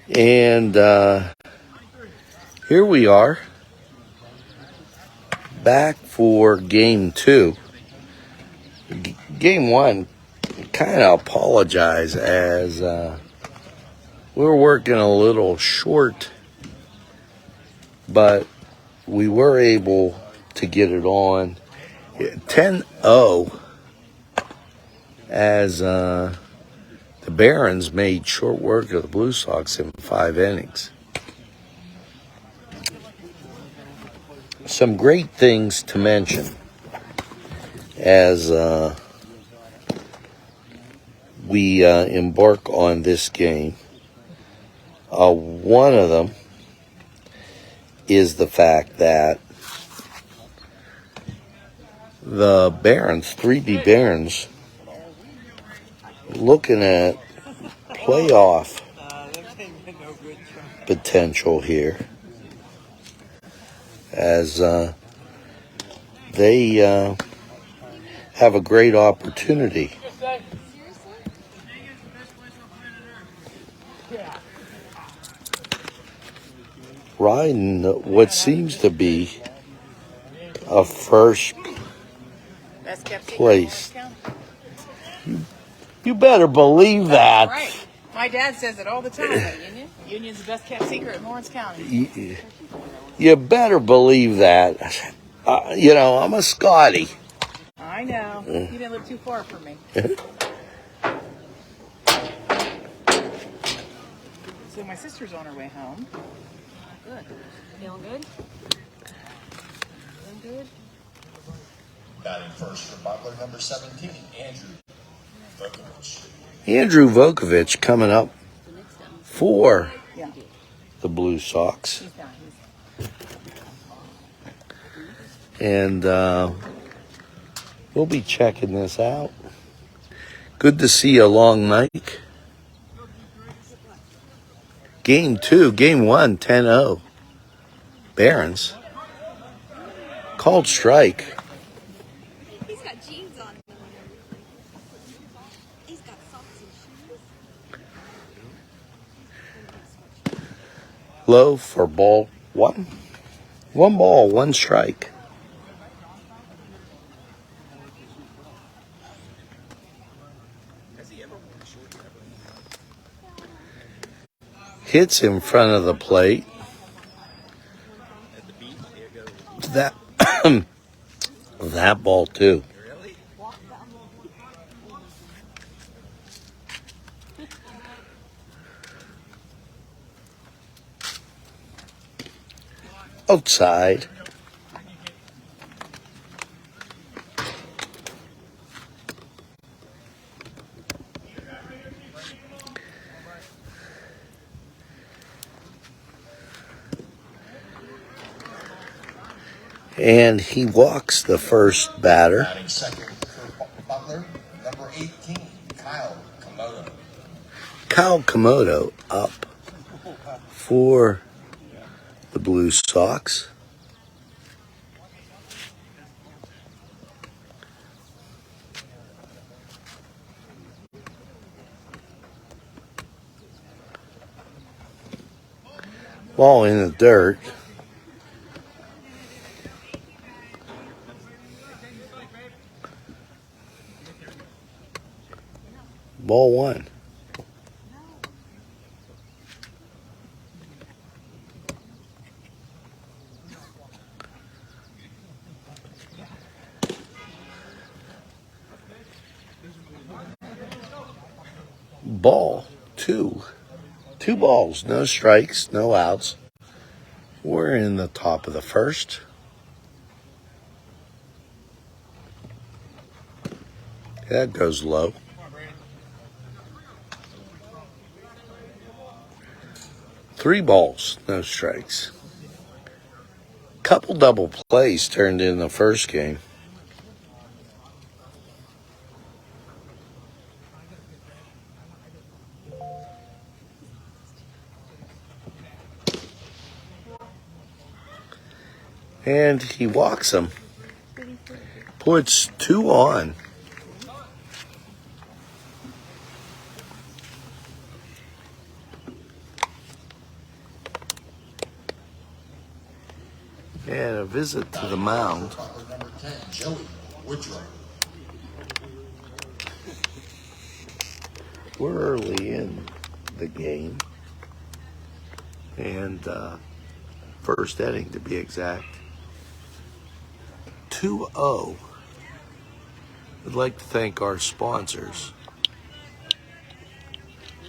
And here we are, back for game two. Game one, kind of apologize as we were working a little short, but we were able to get it on 10-0 as the Barons made short work of the Blue Sox in 5 innings. Some great things to mention as we embark on this game. One of them is the fact that the Barons, 3D Barons, looking at playoff potential here as they have a great opportunity. Riding what seems to be a first place. You better believe that. Right. My dad says it all the time at Union. Union's the best kept secret in Lawrence County. You better believe that. I'm a Scotty. I know. You didn't live too far from me. So my sister's on her way home. Good. Feeling good? Feeling good? Batting first for Butler, number 17, Andrew Vokovich. Andrew Vokovich coming up for the Blue Sox. And we'll be checking this out. Good to see you along, Mike. Game one, 10-0. Barons. Called strike. He's got jeans on. He's got socks and shoes. Low for ball one. One ball, one strike. Hits in front of the plate. That that ball too. Outside. And he walks the first batter. Batting second for Butler, number 18, Kyle Komodo. Kyle Komodo up for the Blue Sox. Ball in the dirt. Ball one. Ball two. 2 balls, no strikes, no outs. We're in the top of the first. That goes low. Three balls, no strikes. Couple double plays turned in the first game. And he walks him. Puts 2 on. And a visit to the mound. Butler number 10, Joey Woodrow. We're early in the game. And first inning to be exact. 2-0. I'd like to thank our sponsors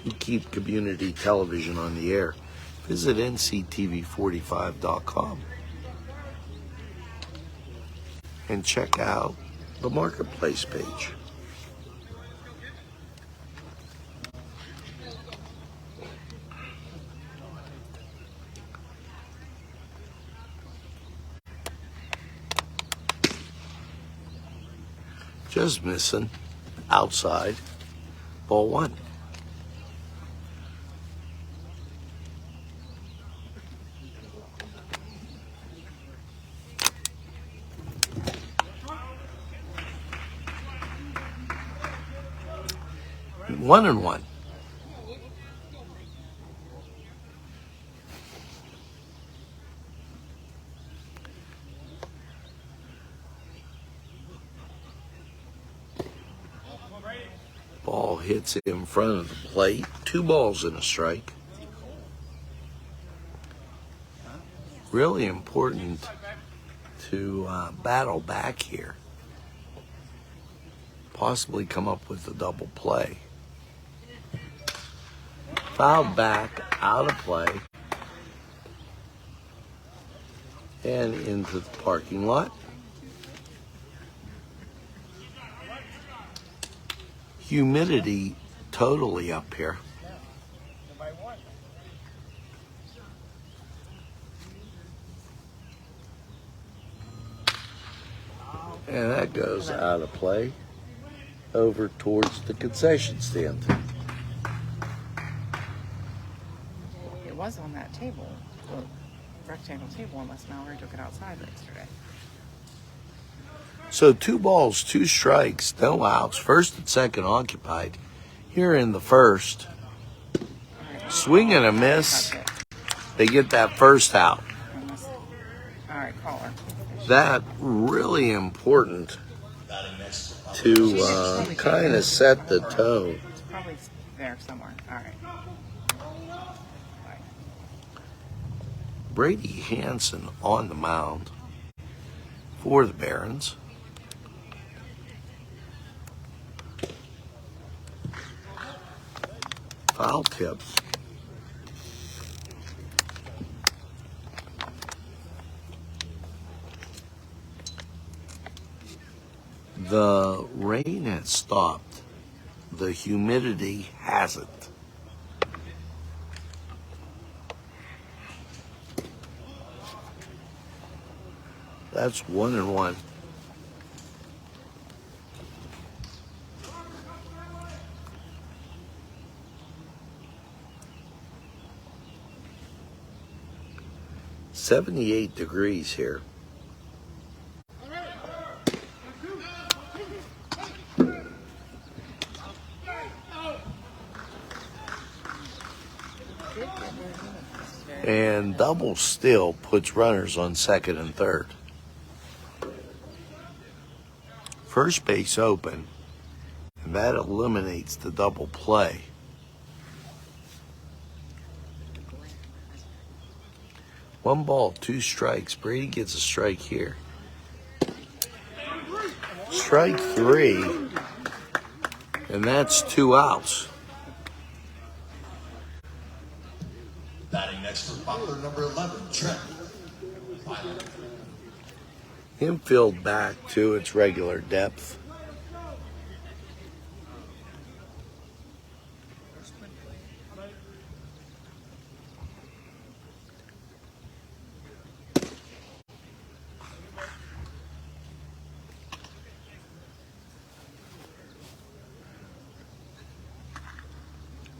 who keep community television on the air. Visit Nctv45.com and check out the marketplace page. Just missing outside, ball one. One and one. Ball hits in front of the plate. 2 balls and a strike. Really important to battle back here. Possibly come up with a double play. Fouled back, out of play, and into the parking lot. Humidity totally up here. And that goes out of play over towards the concession stand. It was on that table, the rectangle table, unless Mallory took it outside yesterday. So 2 balls, 2 strikes, no outs. First and second occupied. Here in the first. Swing and a miss. They get that first out. All right, caller. That really important to kind of set the tone. It's probably there somewhere. All right. Brady Hansen on the mound for the Barons. Foul tip. The rain has stopped. The humidity hasn't. That's 1 and 1. "78 degrees here." And double still puts runners on second and third. First base open, and that eliminates the double play. One ball, 2 strikes. Brady gets a strike here. Strike 3, and that's 2 outs. Batting next for Butler number 11, Trent. Infield back to its regular depth.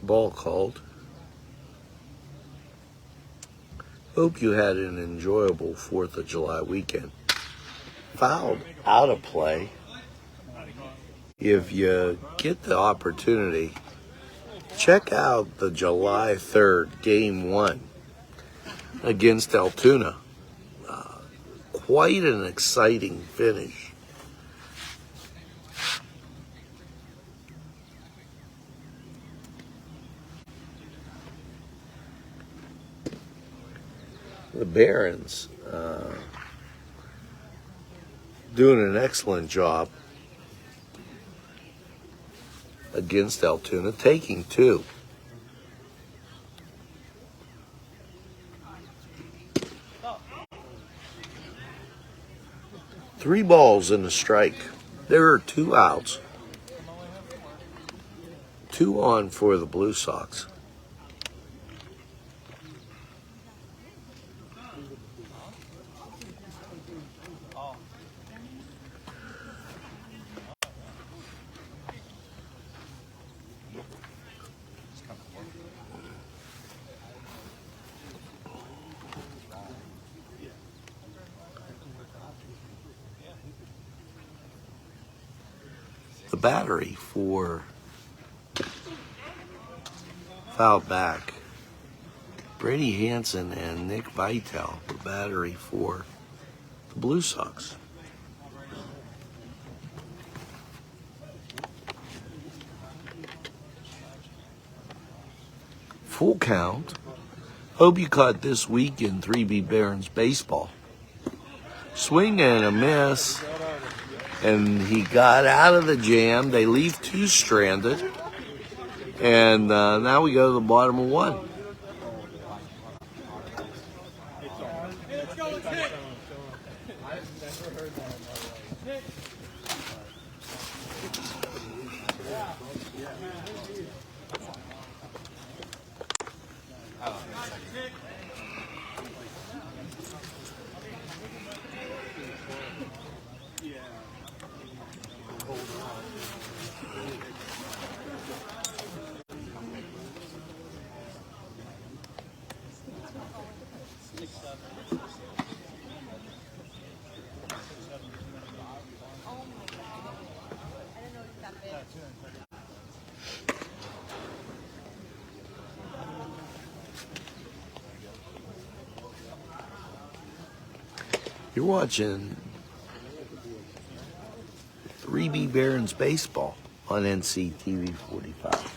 Ball called. Hope you had an enjoyable 4th of July weekend. Fouled out of play. If you get the opportunity, check out the July 3rd Game 1 against Altoona. quite an exciting finish. The Barons doing an excellent job against Altoona, taking two. Three balls and a strike. There are two outs. 2 on for the Blue Sox. The battery for foul back. Brady Hansen and Nick Vitale, the battery for the Blue Sox. Full count. Hope you caught this week in 3B Barons baseball. Swing and a miss. And he got out of the jam. They leave 2 stranded. And now we go to the bottom of 1. You're watching 3B Barons baseball on Nctv45.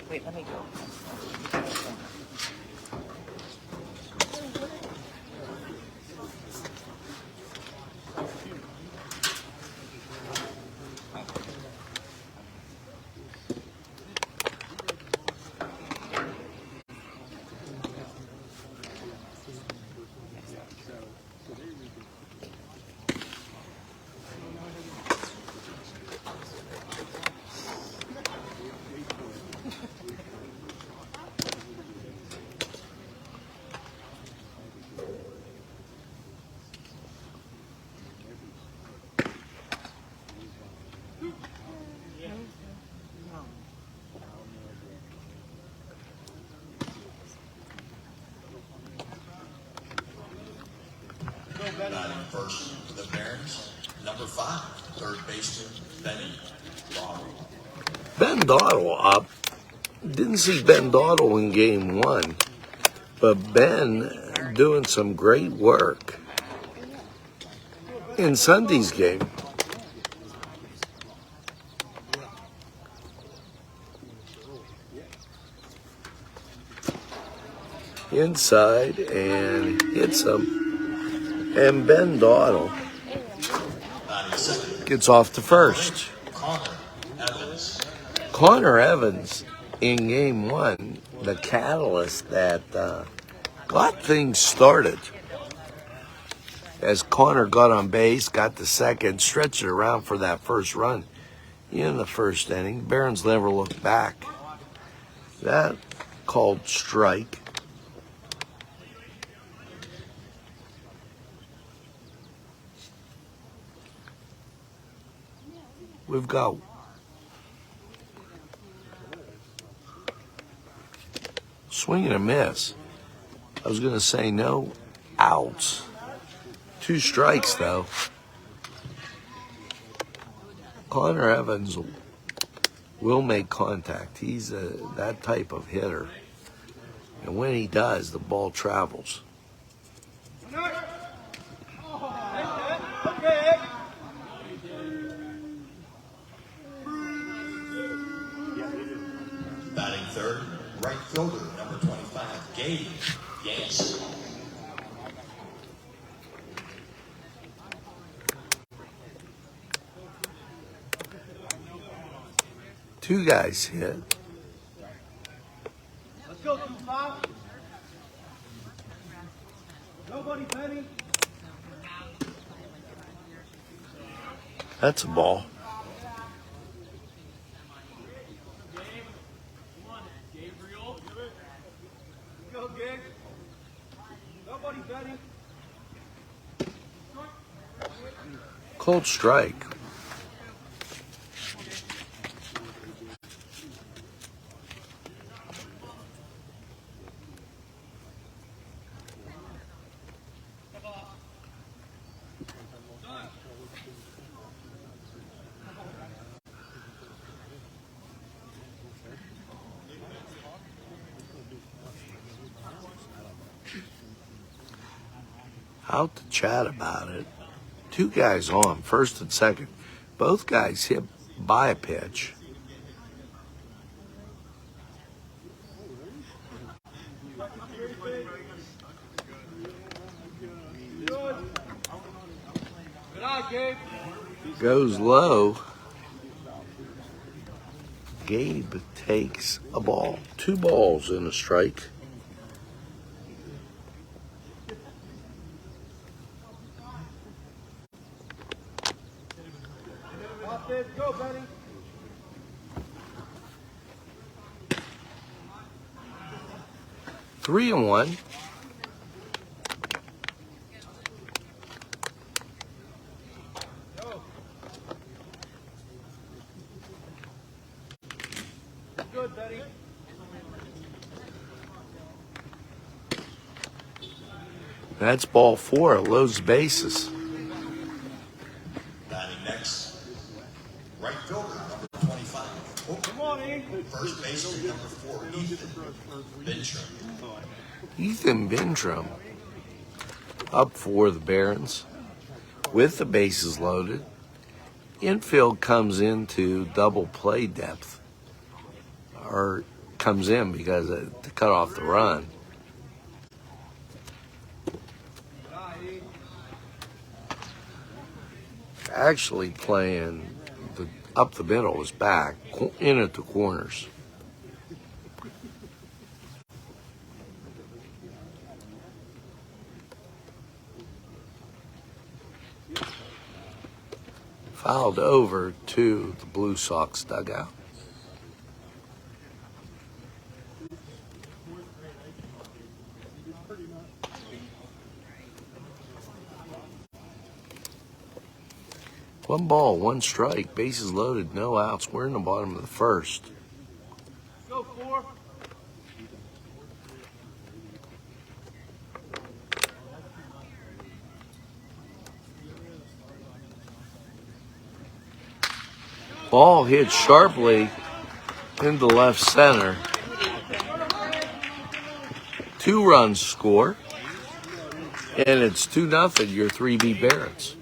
Wait, let me go. Batting first for the Barons, number 5, third baseman, Ben Dottle up. Didn't see Ben Dottle in game 1, but Ben doing some great work in Sunday's game. Inside and hits him. And Ben Dottle gets off to first. Connor Evans in game 1, the catalyst that got things started. As Connor got on base, got the second, stretched it around for that first run in the first inning. Barons never looked back. That called strike. We've got swing and a miss. I was going to say no outs. 2 strikes, though. Connor Evans will make contact. He's that type of hitter. And when he does, the ball travels. Batting third, right fielder, number 25, Gabe Yes. Two guys hit. Let's go, 2-5. Nobody, Penny. That's a ball. Go, Gig. Nobody, Penny. Cold strike. Out to chat about it. 2 guys on, first and second. Both guys hit by a pitch. Good eye, Gabe. Goes low. Gabe takes a ball. 2 balls and a strike. Off it. Go, Penny. Three and one. Go. Good, Betty. That's ball 4. Loads the bases. Batting next, right fielder, number 25. Oh, Good morning. first baseman, number 4, Ethan Bencher. Ethan Bintrum up for the Barons with the bases loaded. Infield comes into double play depth, or comes in because to cut off the run. Actually playing up the middle is back, in at the corners. Fouled over to the Blue Sox dugout. One ball, 1 strike, bases loaded, no outs. We're in the bottom of the first. Go, 4. Ball hit sharply into left center. 2 runs score, and it's 2-0, your 3B Barons.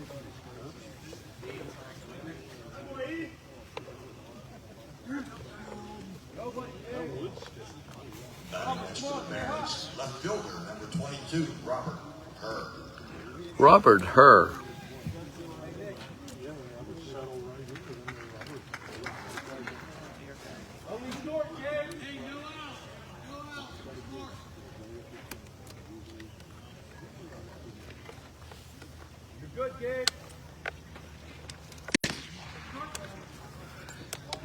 Batting next for the Barons, left fielder, number 22, Robert Herr. Robert Herr. Only short, Gabe. You're good, Gabe.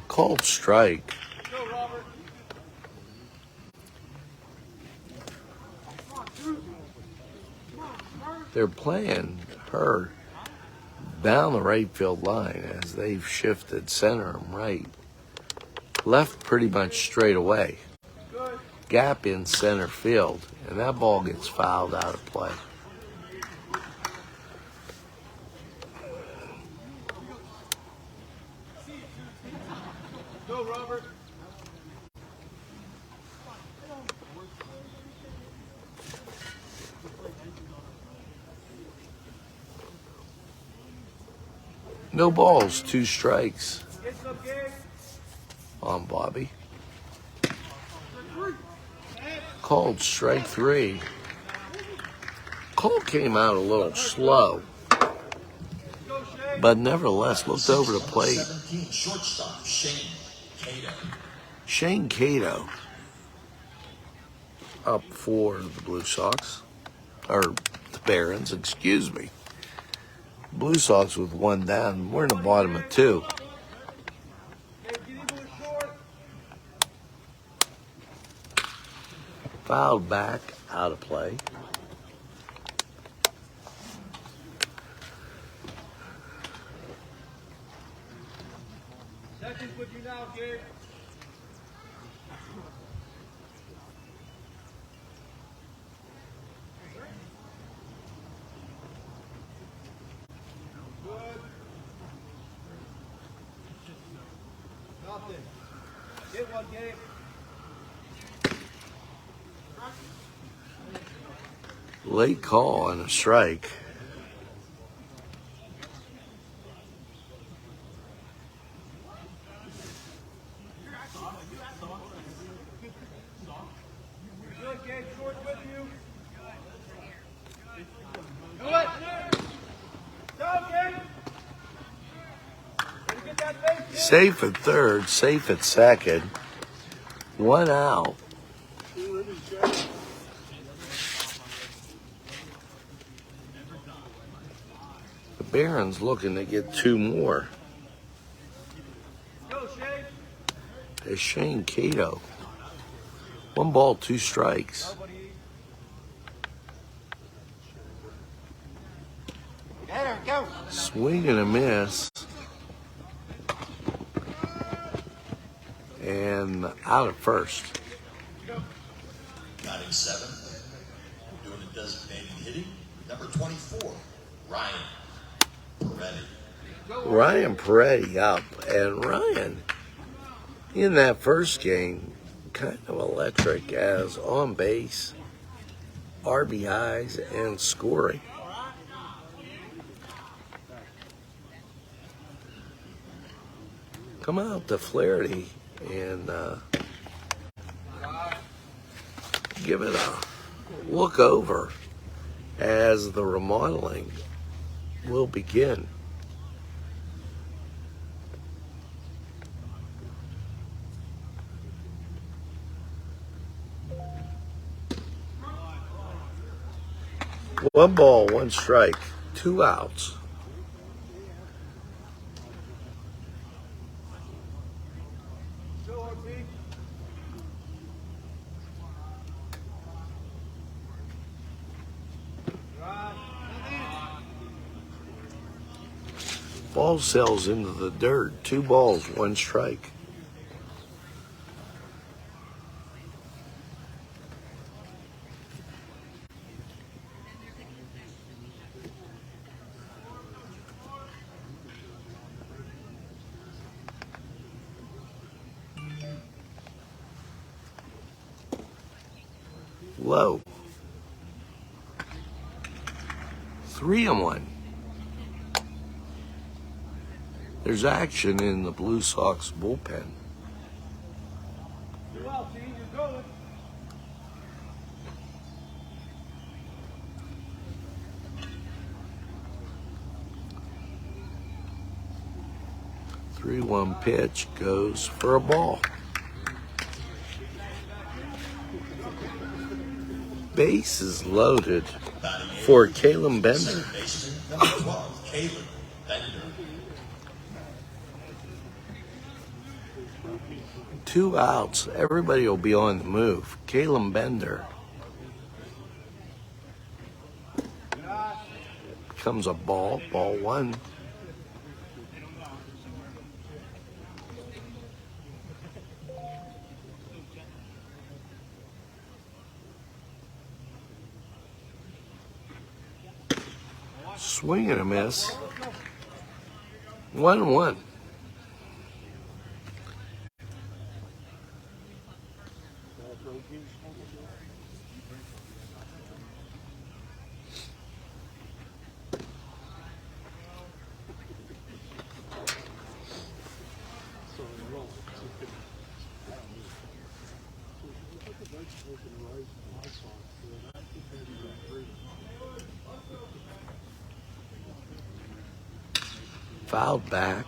Called strike. Go, Robert. They're playing her down the right field line as they've shifted center and right. Left pretty much straight away. Gap in center field, and that ball gets fouled out of play. Go, Robert. No balls, 2 strikes Get some, Gabe. on Bobby. Called strike 3. Call came out a little slow, Go, Shane. but nevertheless looked over the plate. 17, shortstop, Shane Cato. Shane Cato up for the Blue Sox, or the Barons, excuse me. Blue Sox with 1 down. We're in the bottom of 2. Gabe, get into the short. Fouled back, out of play. Seconds with you now, Gabe. Good. Nothing. Get one, Gabe. Late call on a strike. Good, Gabe. Short with you. Do it. Down, Gabe. Gotta get that base, Gabe. Safe at third, safe at second. 1 out. The Barons looking to get 2 more. Go, Shane. It's Shane Cato. 1 ball, 2 strikes. Nobody. Swing and a miss. And out at first. Batting 7th, doing the designated hitting, number 24, Ryan Peretti. Ryan Peretti up. And Ryan, in that first game, kind of electric as on base, RBIs, and scoring. Come out to Flaherty and give it a look over as the remodeling will begin. One ball, 1 strike, 2 outs. Go, RP. Right. Ball sails into the dirt. 2 balls, 1 strike. Low. 3-1. There's action in the Blue Sox bullpen. You're out, team. You're going. Three 3-1 pitch goes for a ball. Base is loaded for Caleb Bender. Second baseman, number 12, Caleb Bender. 2 outs. Everybody will be on the move. Caleb Bender becomes a ball. Ball 1. Swing and a miss. 1-1. Fouled back.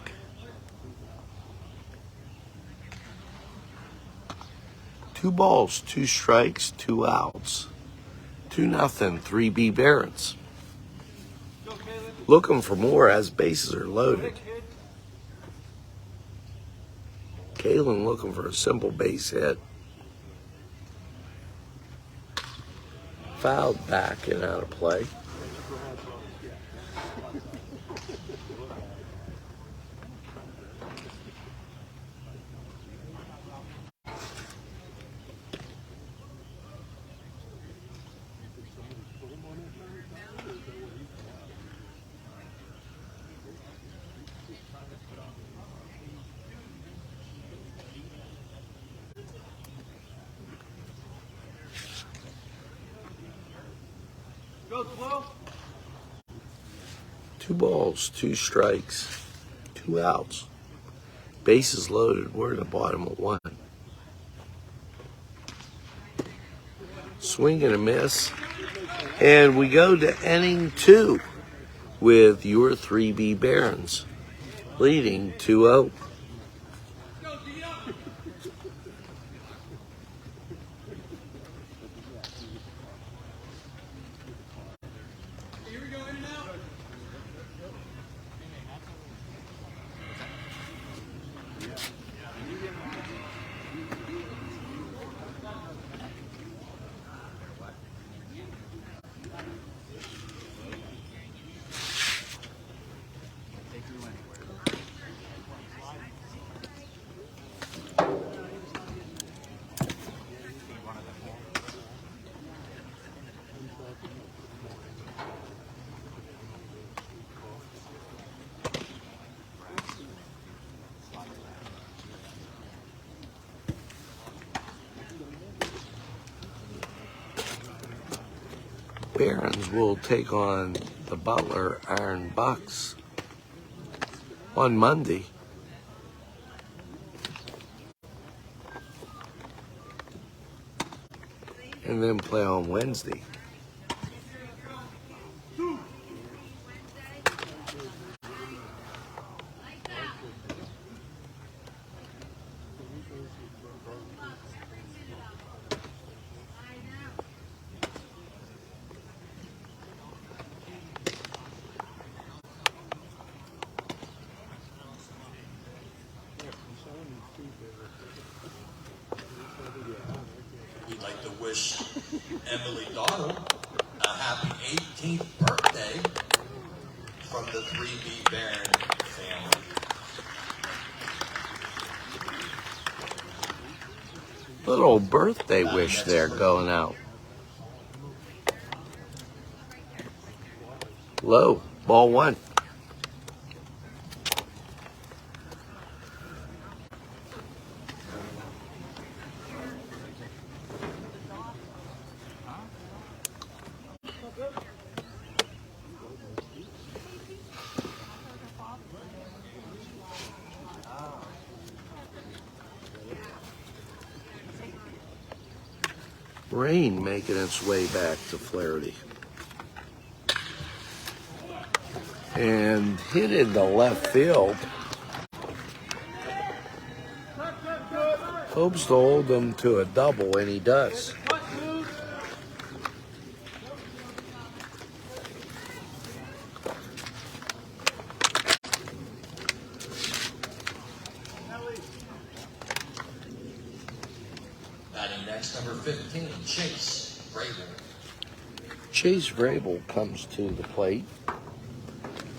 Two balls, two strikes, two outs. 2-0, 3B Barons. Looking for more as bases are loaded. Kalen looking for a simple base hit. Fouled back and out of play. Go slow. Two balls, two strikes, two outs. Bases loaded. We're in the bottom of 1. Swing and a miss. And we go to inning 2 with your 3B Barons leading 2-0. Here we go, in and out. Barons will take on the Butler Iron Bucks on Monday. And then play on Wednesday. We'd like to wish Emily Donald a happy 18th birthday from the 3B Baron family. Little birthday wish there going out. Low, ball 1. Rain making its way back to Flaherty. And hit into left field. Hopes to hold them to a double, and he does. Batting next, number 15, Chase Vrabel. Chase Vrabel comes to the plate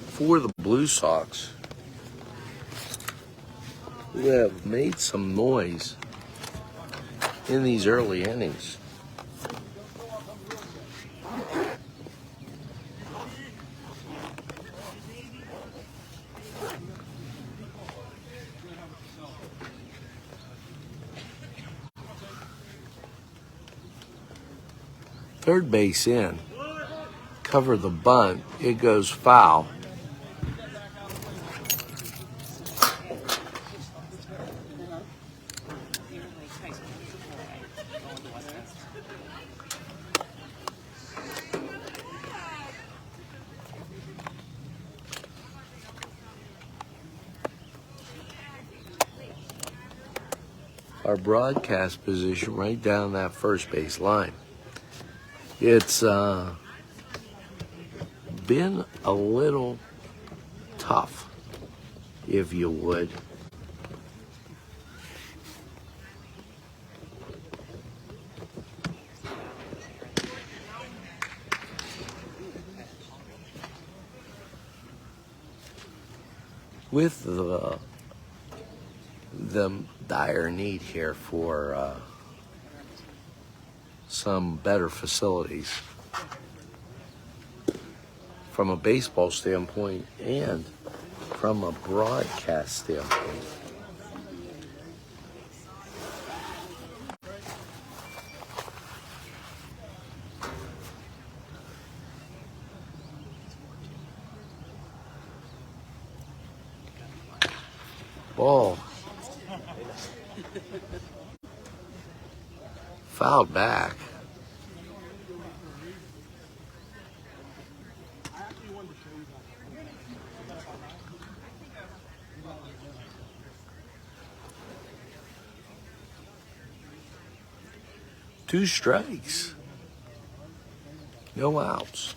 for the Blue Sox, who have made some noise in these early innings. Third base in. Cover the bunt. It goes foul. Our broadcast position right down that first base line. It's been a little tough, if you would. With the dire need here for some better facilities from a baseball standpoint and from a broadcast standpoint. Ball fouled back. Two strikes. No outs.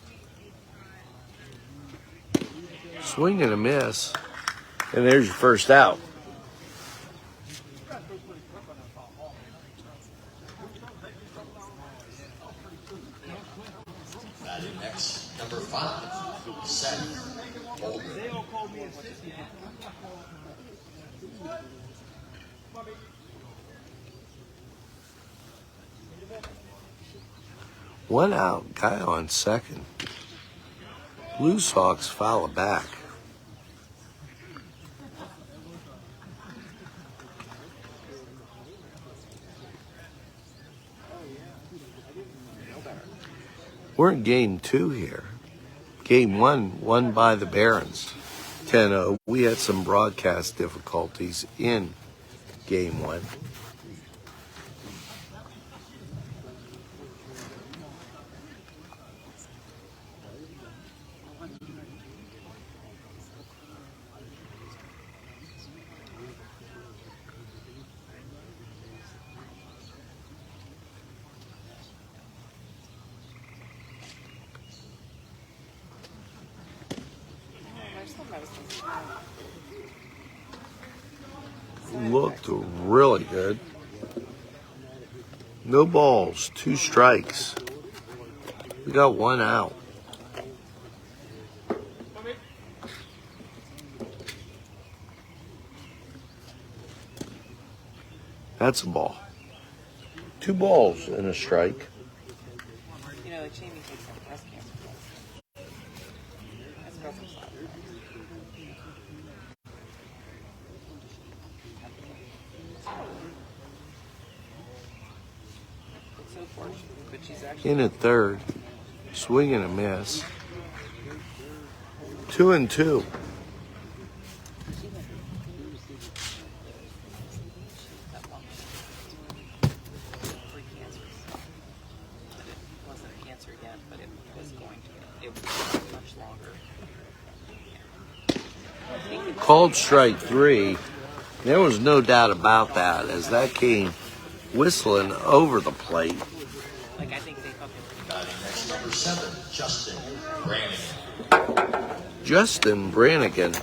Swing and a miss. And there's your first out. Batting next, number 5, Seth Butler. One out, guy on second. Blue Sox foul it back. We're in game 2 here. Game 1 won by the Barons, 10-0. We had some broadcast difficulties in game 1. Looked really good. No balls, 2 strikes. We got 1 out. That's a ball. 2 balls and a strike. You know, like Jamie takes some breast cancer. That's girlfriend's life. It's so fortunate, but she's actually In at third. Swing and a miss. 2-2. Called strike 3. There was no doubt about that as that came whistling over the plate. like I think they fucking. Batting next, number 7, Justin Brannigan. Justin Brannigan.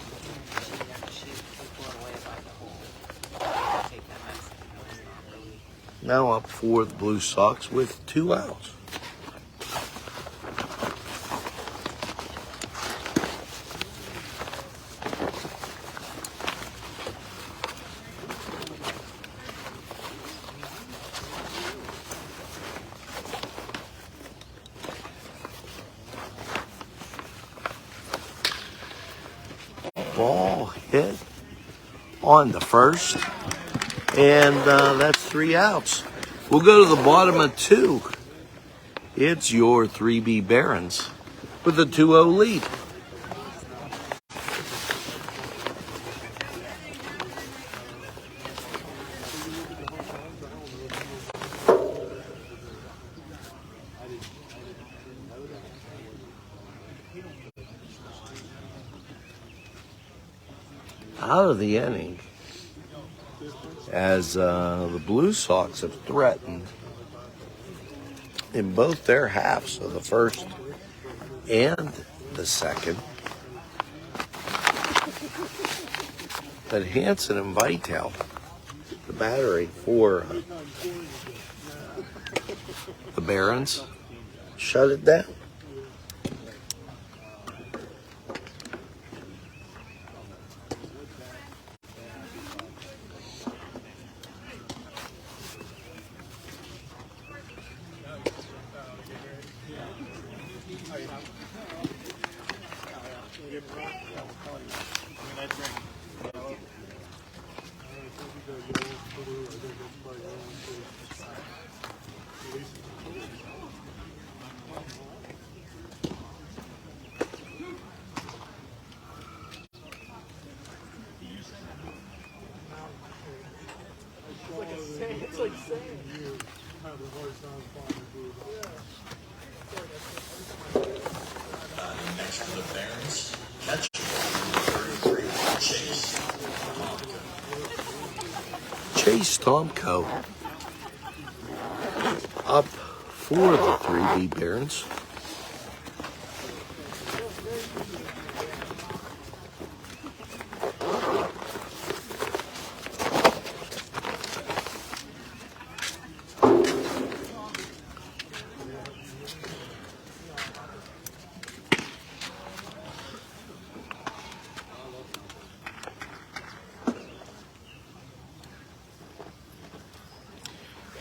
Now up for the Blue Sox with 2 outs. Ball hit on the first, and that's 3 outs. We'll go to the bottom of 2. It's your 3B Barons with a 2-0 lead. Out of the inning, as the Blue Sox have threatened in both their halves of the first and the second, that Hanson and Vitale, the battery for the Barons, shut it down. Next to the Barons, catcher, 33, Chase Tomko up for the 3B Barons.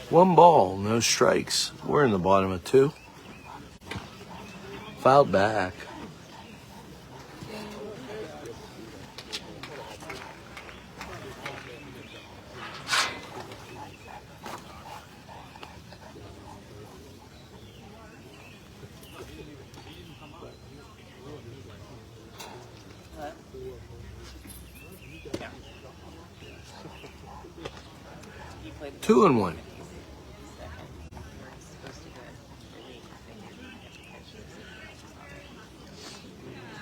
One ball, no strikes. We're in the bottom of 2. Fouled back. He played 2-1.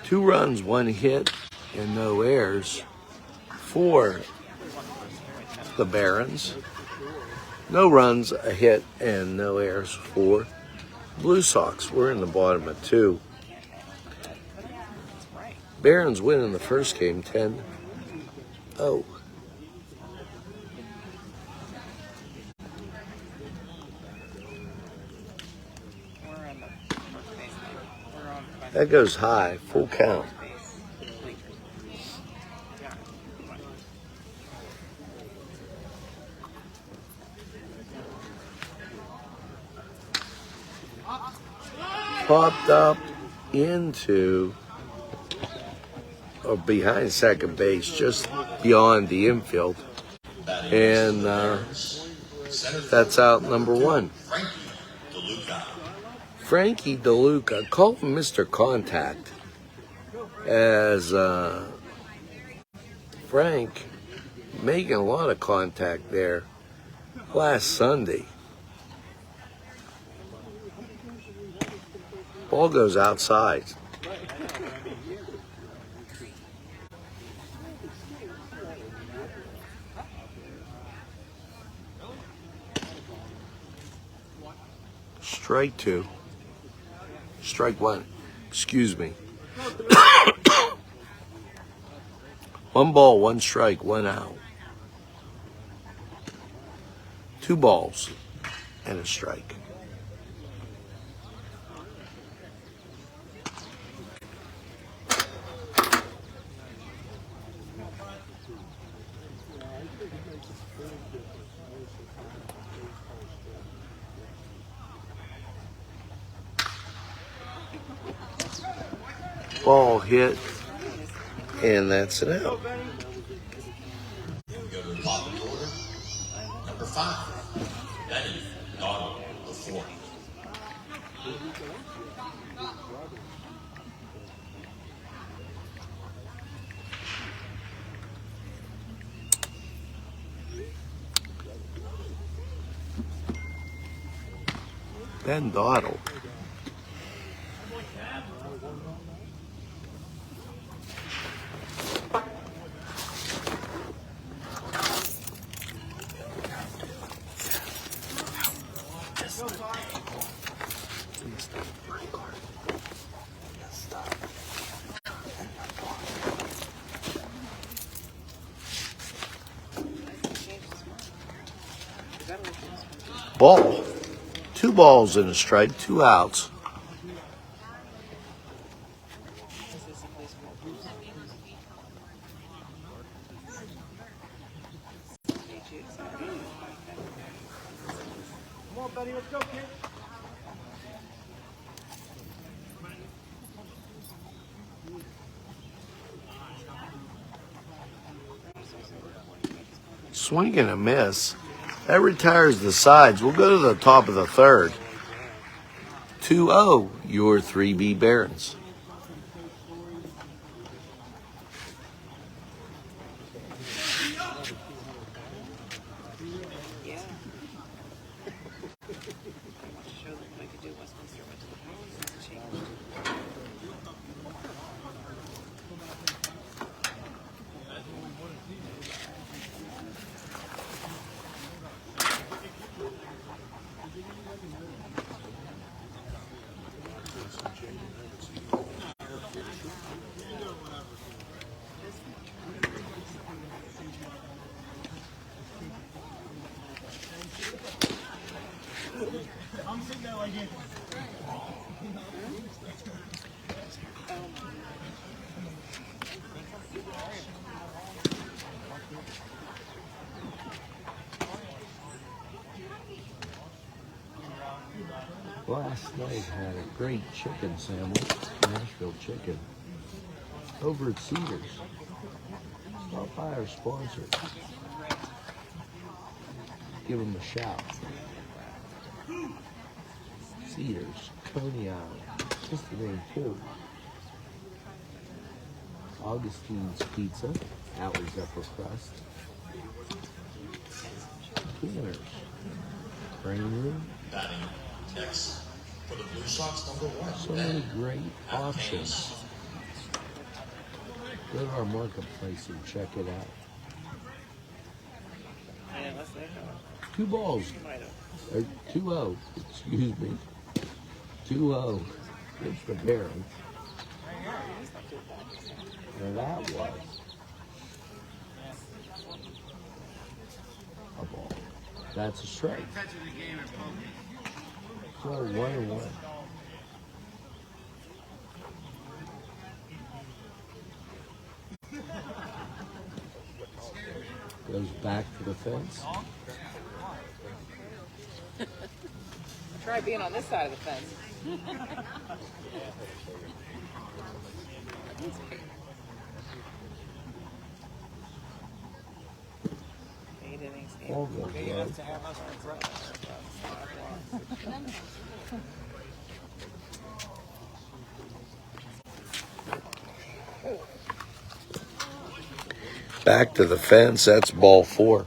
Two runs, 1 hit, and no errors for the Barons. No runs, a hit, and no errors for Blue Sox. We're in the bottom of 2. Barons win in the first game 10-0. We're in the first base now. We're on by That goes high, full count. first base. Yeah. Popped up into or behind second base, just beyond the infield. And that's out number 1. Frankie DeLuca, call him Mr. Contact, as Frank making a lot of contact there last Sunday. Ball goes outside. Strike 2. Strike 1. Excuse me. 1 ball, 1 strike, 1 out. 2 balls and a strike. Ball hit, and that's it out. We go to the top of the order. Number 5, Benny Donald IV. Ben Dottle. Ball. 2 balls and a strike, 2 outs. Come on, buddy, let's go, kid. Swing and a miss. That retires the sides. We'll go to the top of the third. 2-0, your 3B Barons. Yeah. Show them what I could do. Westminster went to the house and changed. I'm sitting there like this. Last night had a great chicken sandwich, Nashville chicken, over at Cedars. Stop by our sponsor. Give them a shout. Cedars, Coney Island, just the name too. Augustine's Pizza, Alley's Upper Crust. Cleaners, Brain Room. Batting next for the Blue Sox, number 1. So many great options. Go to our marketplace and check it out. Yeah, that's their dog. 2 balls. You might have. 2-0, excuse me. 2-0. It's the Barons. And that was a ball. That's a strike. So 1-1. Goes back to the fence. Try being on this side of the fence. 8 innings. All goes right. To have us for breakfast. Back to the fence. That's ball 4.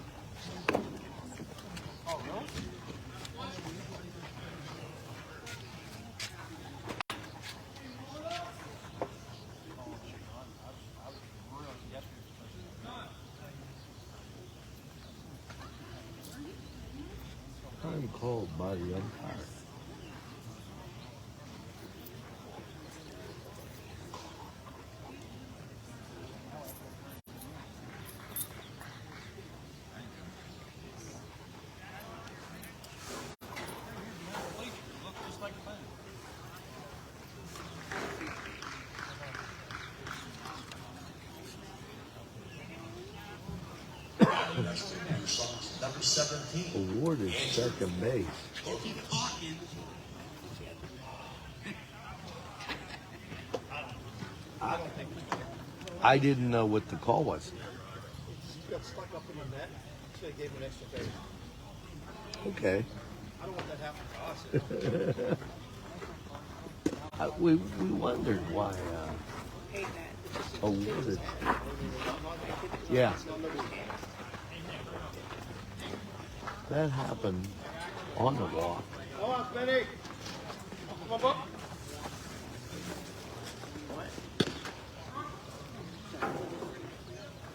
Time called by the umpire. Next to Blue Sox, number 17. Awarded second base. I didn't know what the call was. He got stuck up in the net, so they gave him an extra base. Okay. I don't want that happening to us. We wondered why awarded. Yeah. That happened on the walk. Come on, Benny. Come on, Buck.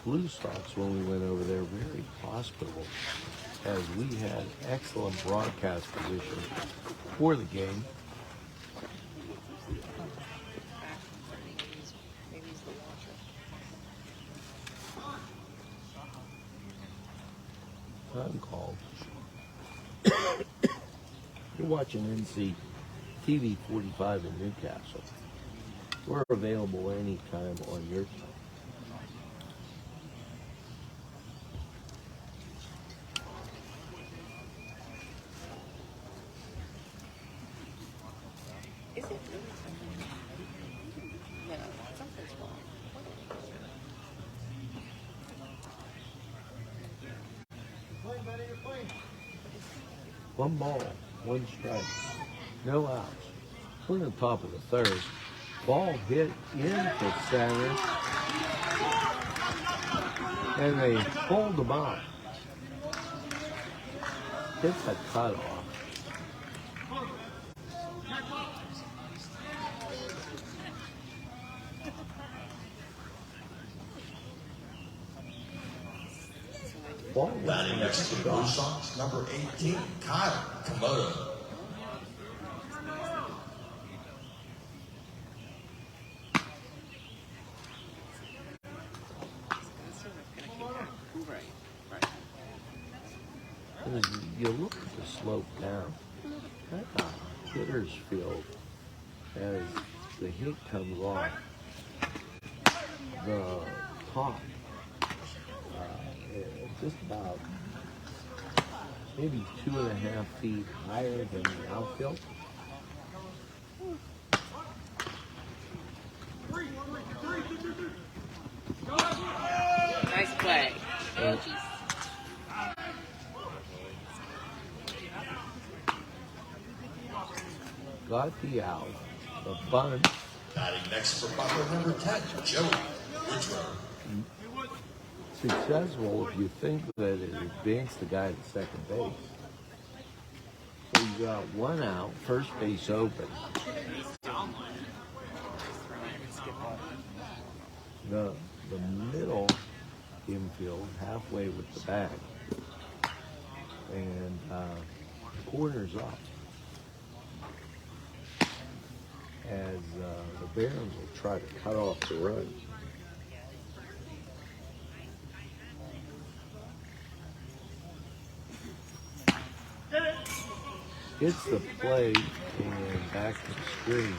Blue Soxs, when we went over there, very hospitable, as we had excellent broadcast position for the game. Time called. You're watching Nctv45 in Newcastle. We're available anytime on your time. Is it really? No, something's wrong. Playing, Benny, you're playing. One ball, one strike, no outs. We're in the top of the third. Ball hit into center, and they pulled them out. It's a cutoff. Ball Batting next to the Blue Sox, number 18, Kyle Komodo. As you look at the slope down, that hitter's field, as the hit comes off the top, just about maybe 2.5 feet higher than the outfield. Nice play. Got the out, the bunt. Batting next for Butler, number 10, Joey Woodrow. Successful if you think that it advanced the guy to second base. So you got one out, first base open. The middle infield halfway with the bag, and corners up. As the Barons will try to cut off the run. Hits the plate and back to the screen.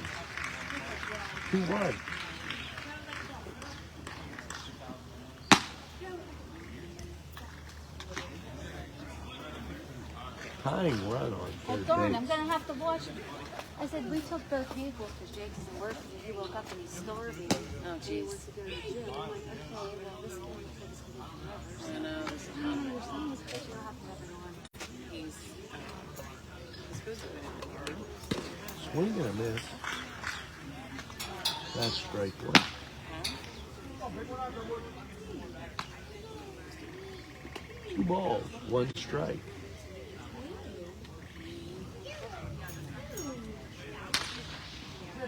2-1. Tying run on Oh, third darn, base. I'm going to have to watch it. I said, we took both vehicles because Jake isn't working and he woke up and he's starving. Oh, And he jeez. wants to go to the gym. I'm like, okay, well, this thing looks like it's going to be forever. So I know, this is I don't understand this picture. I'll have to have it on. he's supposed to have been in Swing and a miss. That's strike one. Two balls, one strike.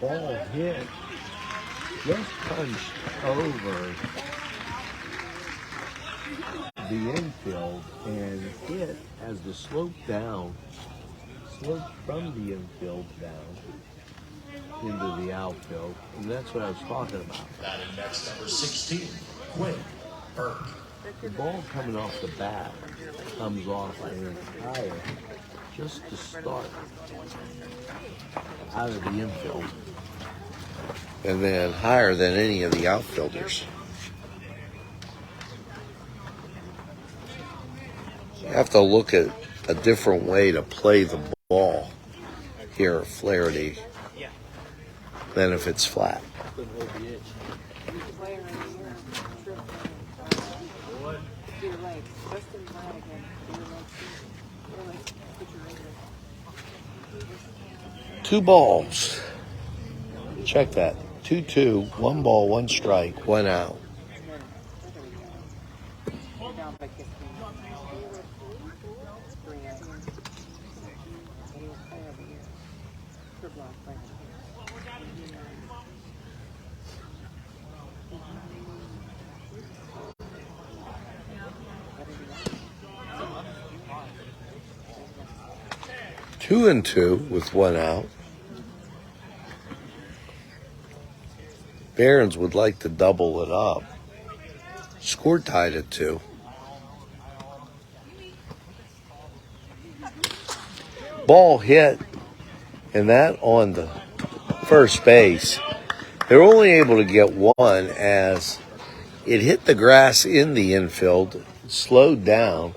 Ball hit, just punched over the infield and hit as the slope down, sloped from the infield down into the outfield. And that's what I was talking about. Batting next, number 16, Quinn Burke. The ball coming off the bat comes off an entire just to start out of the infield. And then higher than any of the outfielders. You have to look at a different way to play the ball here at Flaherty than if it's flat. Two balls. Check that. 2-2, 1 ball, 1 strike, 1 out. Down by 15. 3 out. He was player of the year. For block player of the year. 2-2 with 1 out. Barons would like to double it up. Score tied at 2. Ball hit, and that on the first base. They're only able to get 1 as it hit the grass in the infield, slowed down.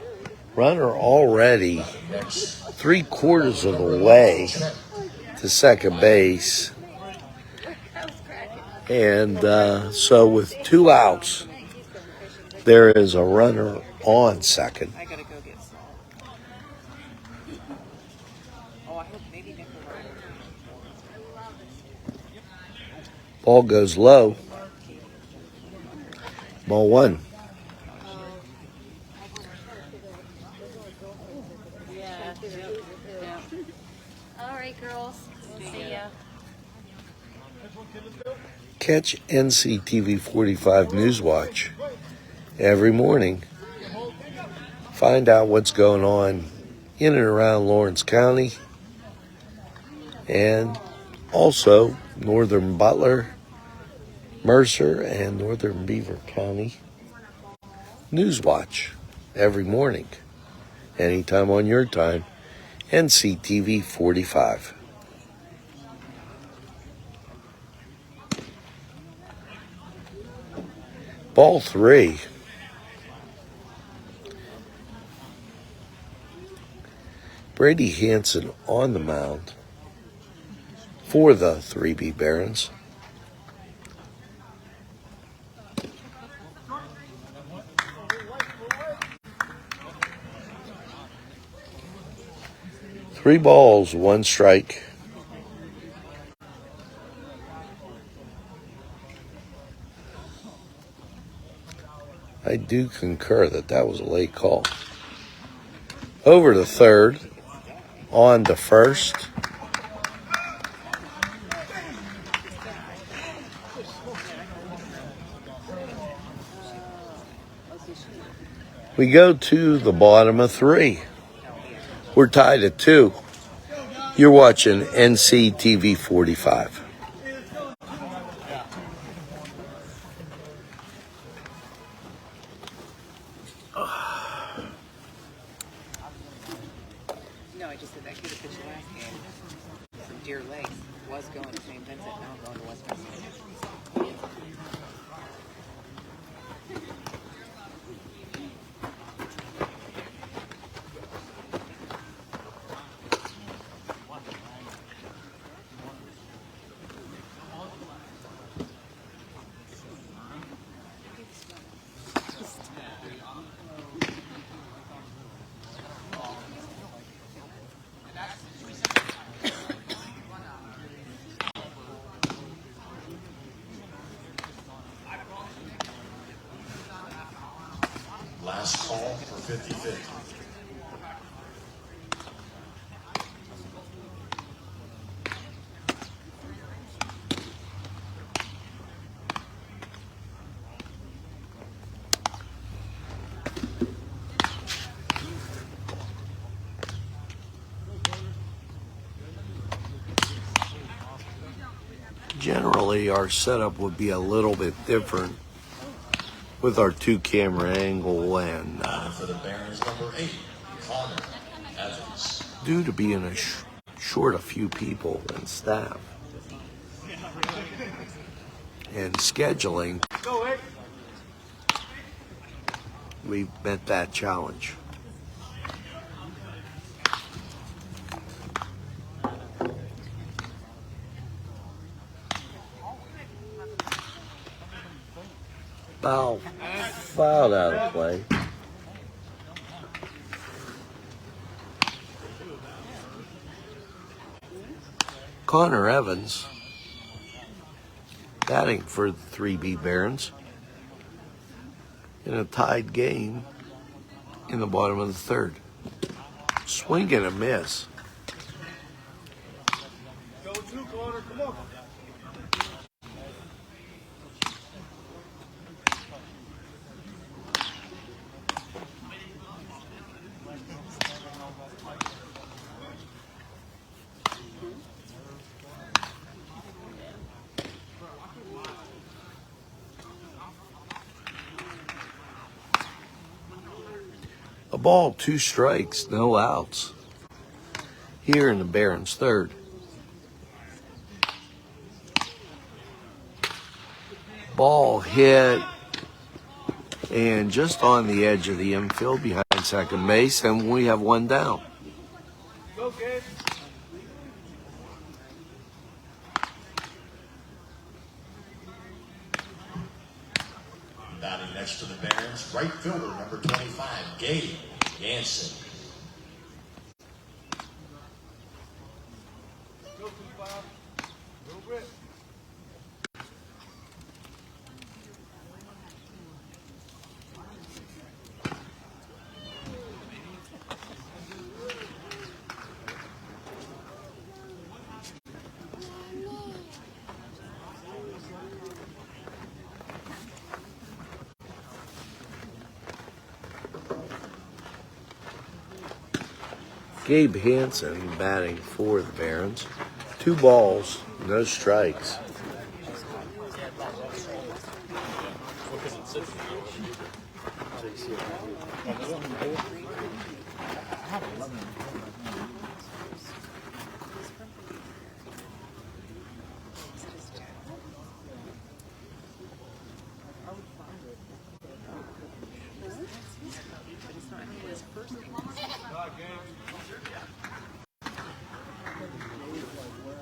Runner already 3/4 of the way to second base. And so with 2 outs, there is a runner on second. I gotta go get salt. Oh, I hope maybe Nick will run. Ball goes low. Ball 1. Yeah. All right, girls. See ya. Catch NCTV45 Newswatch every morning. Find out what's going on in and around Lawrence County and also northern Butler, Mercer, and northern Beaver County. Newswatch every morning, anytime on your time. NCTV45. Ball 3. Brady Hansen on the mound for the 3B Barons. Three balls, 1 strike. I do concur that was a late call. Over to third, on to first. We go to the bottom of 3. We're tied at 2. You're watching NCTV45. No, I just said that kid that pitched the last game from Deer Lakes was going to St. Vincent, now going to West Vincent. Last call for 50-50. Generally, our setup would be a little bit different with our 2-camera angle and For the Barons, number 8, Connor Evans. due to being short a few people and staff and scheduling, we've met that challenge. Fouled out of play. Connor Evans batting for the 3B Barons in a tied game in the bottom of the third. Swing and a miss. Go two, Connor, come on. A ball, 2 strikes, no outs. Here in the Barons third. Ball hit and just on the edge of the infield behind second base, and we have one down. Go, Gabe. Batting next to the Barons, right fielder, number 25, Gabe Jansen. Go, 25. Go, Britt. Gabe Hansen batting for the Barons. 2 balls, no strikes.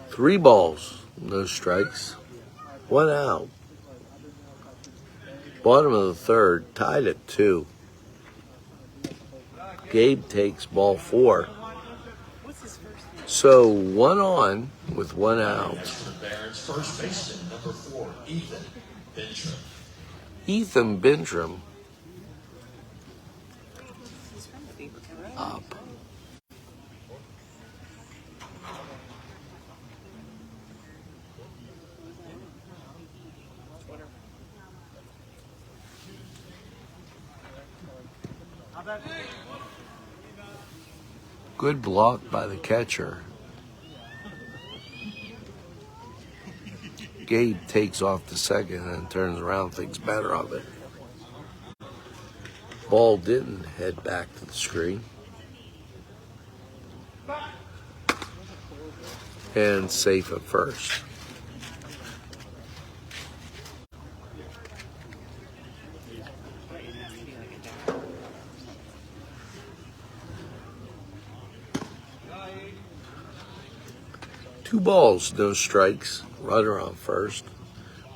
Three balls, no strikes, 1 out. Bottom of the third, tied at 2. Gabe takes ball 4. So 1 on with 1 out. Next to the Barons, first baseman, number 4, Ethan Bintrim. Ethan Bintrim up. Good block by the catcher. Gabe takes off the second and turns around, thinks better of it. Ball didn't head back to the screen. And safe at first. Two balls, no strikes. Runner on first.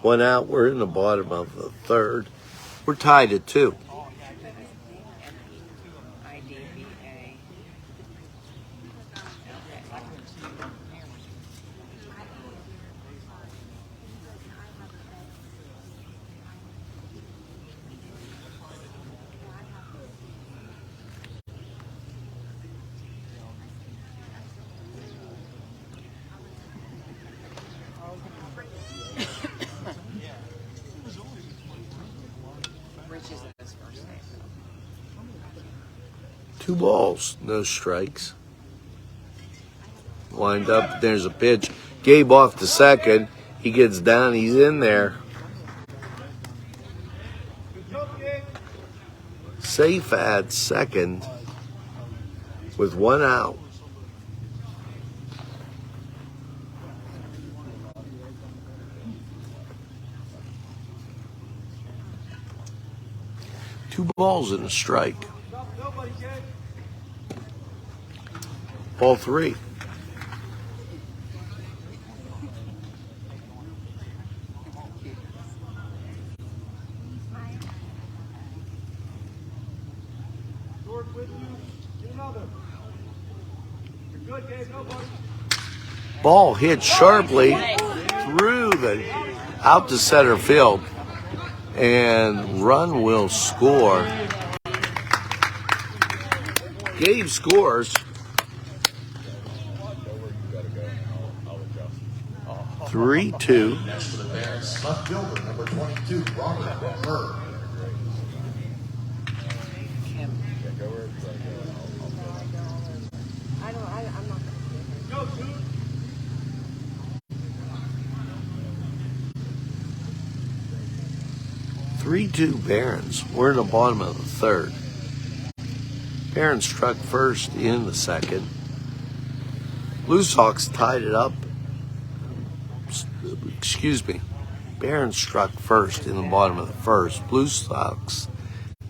1 out. We're in the bottom of the third. We're tied at 2. Two balls, no strikes. Wind up, there's a pitch. Gabe off to second. He gets down, he's in there. Safe at second with 1 out. Two balls and a strike. Ball 3. Ball hit sharply through the out to center field, and run will score. Gabe scores. 3-2. Next for the Barons, left fielder, number 22, Robert Burr. I'm not. 3-2 Barons. We're in the bottom of the third. Barons struck first in the second. Blue Sox tied it up. Excuse me. Barons struck first in the bottom of the first. Blue Sox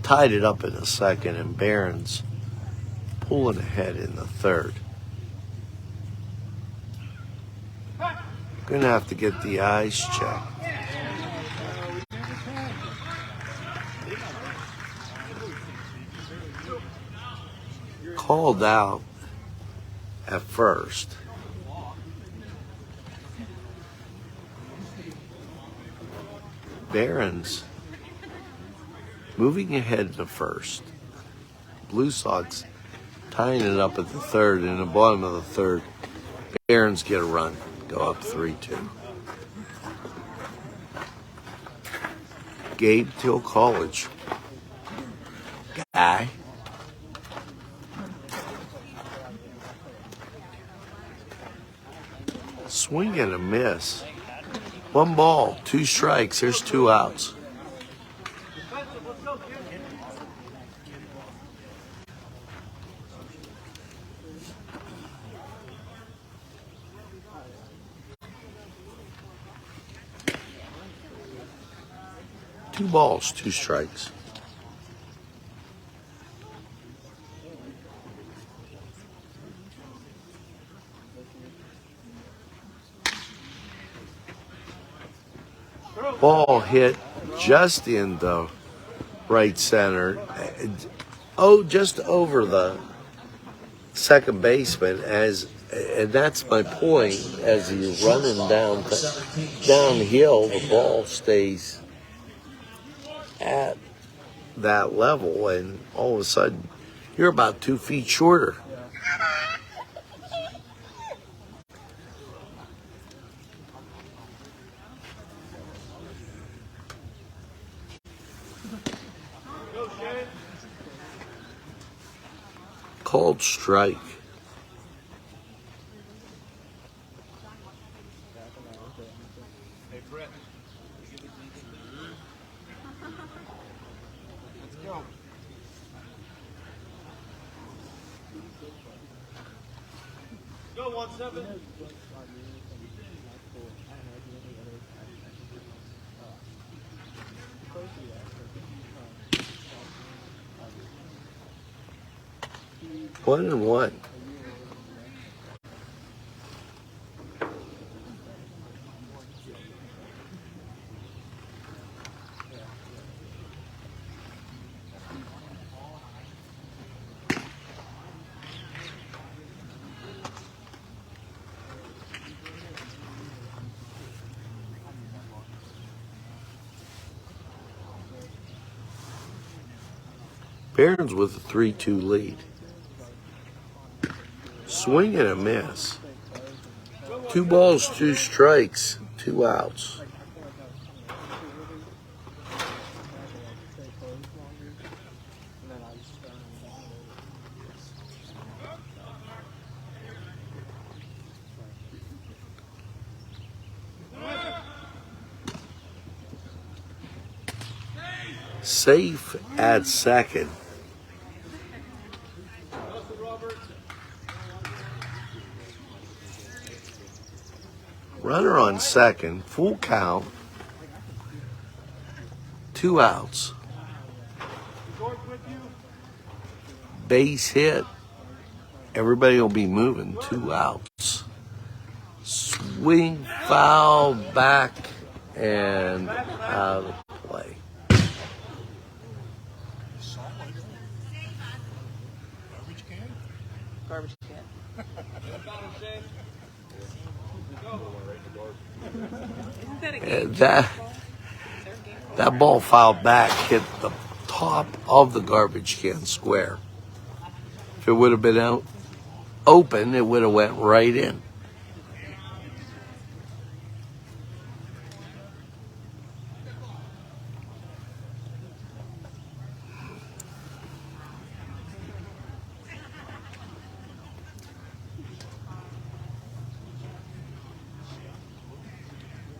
tied it up in the second, and Barons pulling ahead in the third. Gonna have to get the eyes checked. Called out at first. Barons moving ahead to first. Blue Sox tying it up at the third. In the bottom of the third, Barons get a run, go up 3-2. Gabe Till College guy. Swing and a miss. 1 ball, 2 strikes. There's 2 outs. Two balls, 2 strikes. Ball hit just in the right center. Oh, just over the second baseman, and that's my point. As he's running downhill, the ball stays at that level, and all of a sudden, you're about 2 feet shorter. Called strike. Hey, Brett. Let's go. Go, 1-7. One and one. Barons with a 3-2 lead. Swing and a miss. 2 balls, 2 strikes, 2 outs. Safe at second. Runner on second, full count, 2 outs. Base hit, everybody will be moving, 2 outs. Swing, foul, back, and out of play. Garbage can. Isn't that a game? That ball fouled back, hit the top of the garbage can square. If it would have been out open, it would have went right in.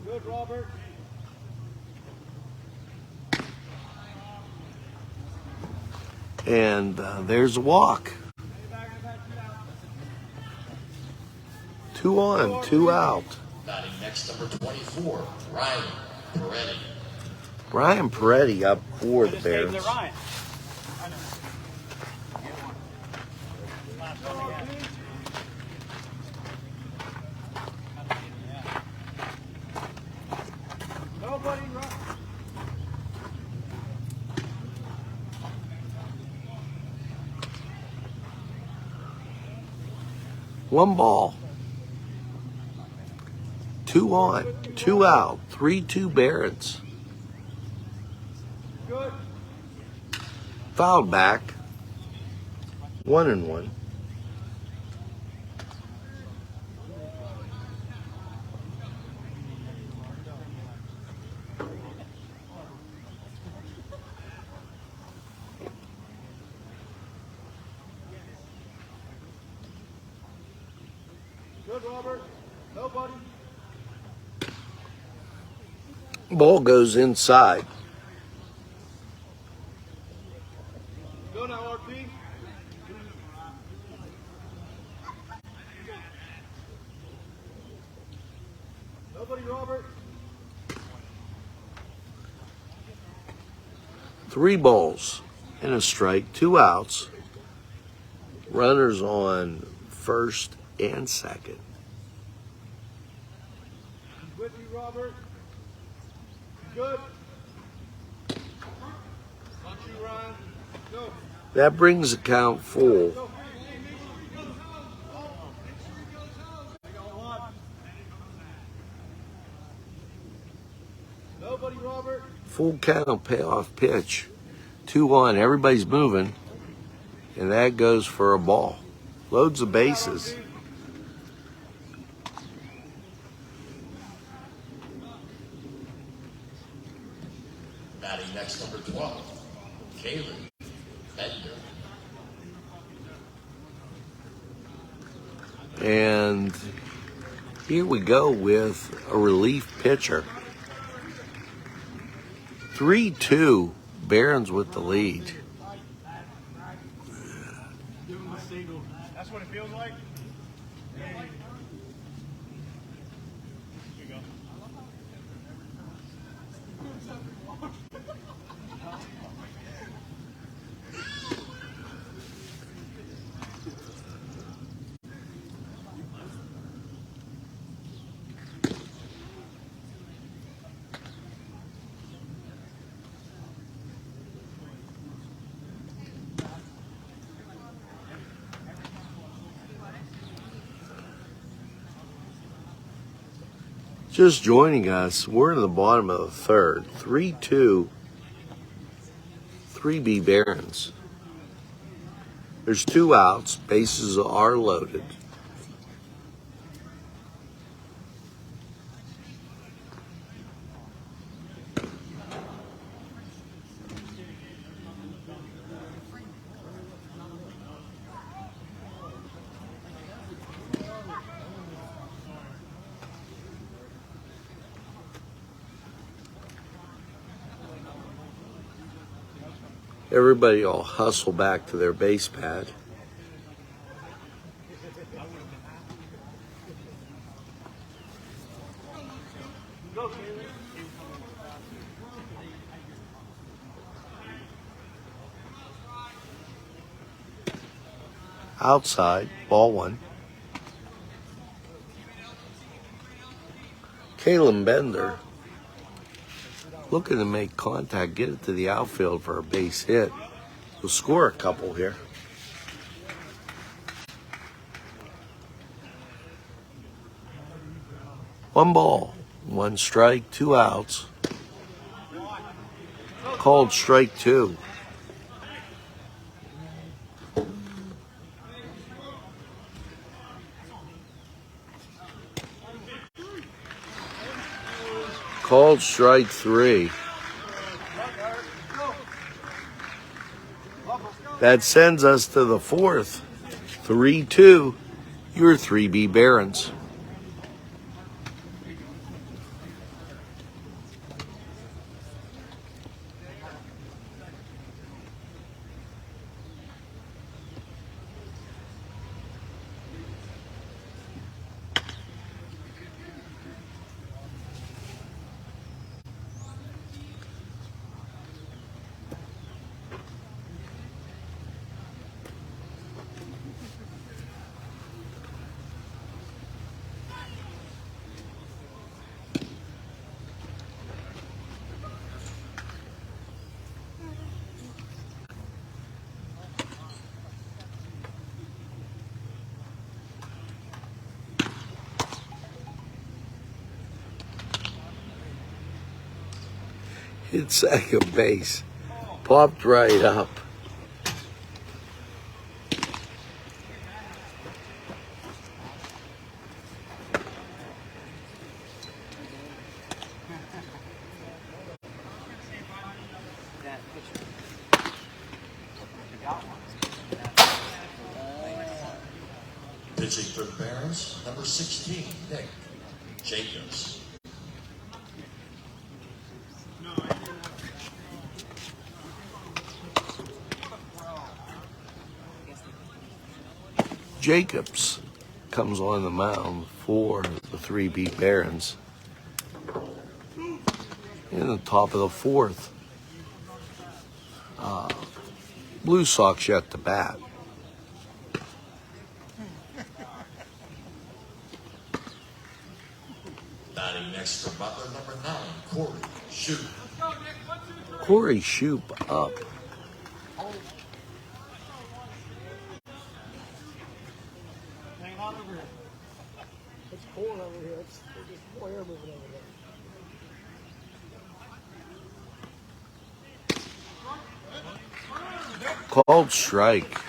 Good, Robert. And there's a walk. 2 on, 2 out. Batting next, number 24, Ryan Peretti. Ryan Peretti up for the Barons. Nobody, Ryan. One ball. 2 on, 2 out, 3-2 Barons. Good. Fouled back. 1-1. Good, Robert. Nobody. Ball goes inside. Go now, RP. Nobody, Robert. 3 balls and a strike, 2 outs. Runners on first and second. With you, Robert. Good. On you, Ryan. Go. That brings the count full. Go. Nobody, Robert. Full count, payoff pitch. 2 on, everybody's moving. And that goes for a ball. Loads the bases. Batting next, number 12, Kalen Bender. And here we go with a relief pitcher. 3-2, Barons with the lead. That's what it feels like. Just joining us, we're in the bottom of the third. 3-2, 3B Barons. There's 2 outs, bases are loaded. Everybody will hustle back to their base pad. Outside, ball 1. Kalen Bender looking to make contact, get it to the outfield for a base hit. We'll score a couple here. 1 ball, 1 strike, 2 outs. Called strike 2. Called strike 3. That sends us to the 4th. 3-2. Your 3B Barons. Hit second base. Popped right up. Pitching for the Barons, number 16, Nick Jacobs. Jacobs comes on the mound for the 3B Barons in the top of the 4th. Blue Sox yet to bat. Batting next for Butler, number 9, Corey Shoot. Corey Shoop up. Hang on over here. It's cold over here. There's just more air moving over there. Called strike.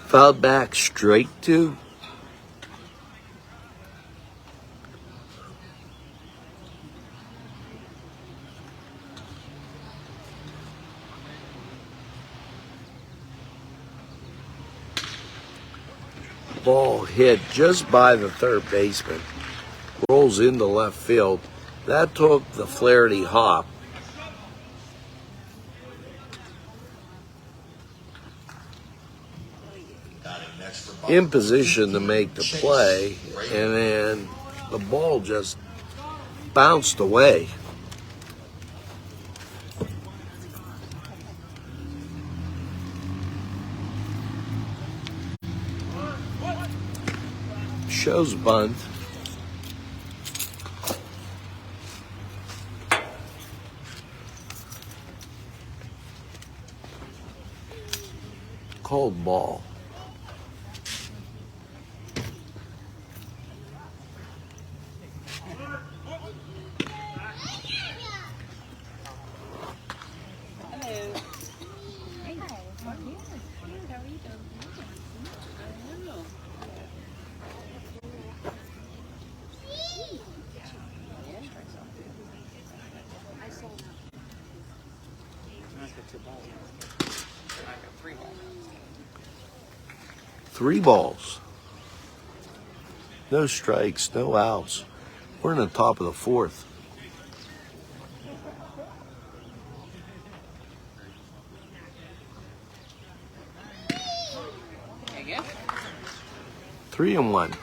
Fouled back straight 2. Ball hit just by the third baseman. Rolls into left field. That took the Flaherty hop. Batting next for Butler, In position to make the play, and then the ball just bounced away. Shows bunt. Called ball. I got 3 balls. 3 balls. No strikes, no outs. We're in the top of the 4th. There you go. 3-1.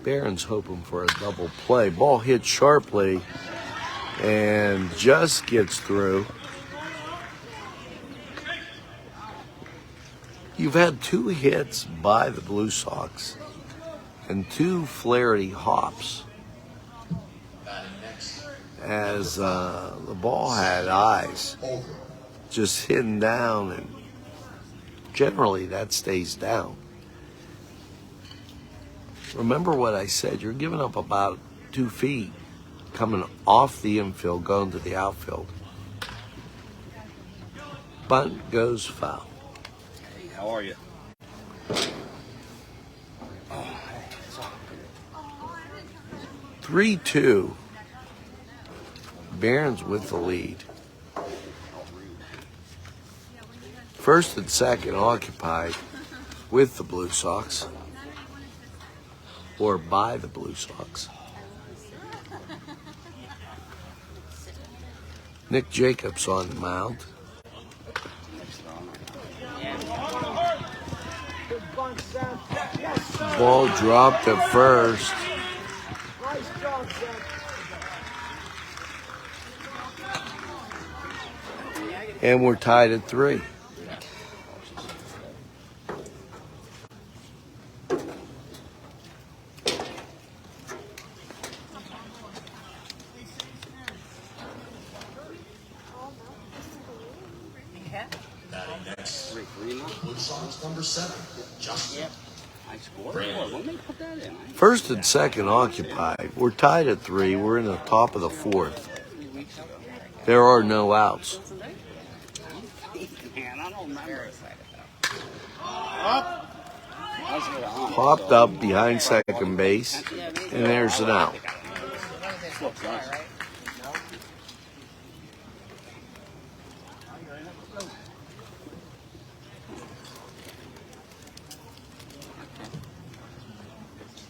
Barron's hoping for a double play. Ball hit sharply and just gets through. You've had 2 hits by the Blue Sox and 2 Flaherty hops as the ball had eyes just hidden down, and generally that stays down. Remember what I said, you're giving up about 2 feet coming off the infield, going to the outfield. Bunt goes foul. Hey, how are you? 3-2. Barons with the lead. First and second occupied with the Blue Sox, or by the Blue Sox. Nick Jacobs on the mound. Ball dropped at first. Nice job, Seth. And we're tied at 3. Yeah. Batting next, Blue Sox number 7, Justin. I scored. Let me put that in. First and second occupied. We're tied at 3. We're in the top of the 4th. There are no outs. Man, I don't remember. Popped up behind second base, and there's an out.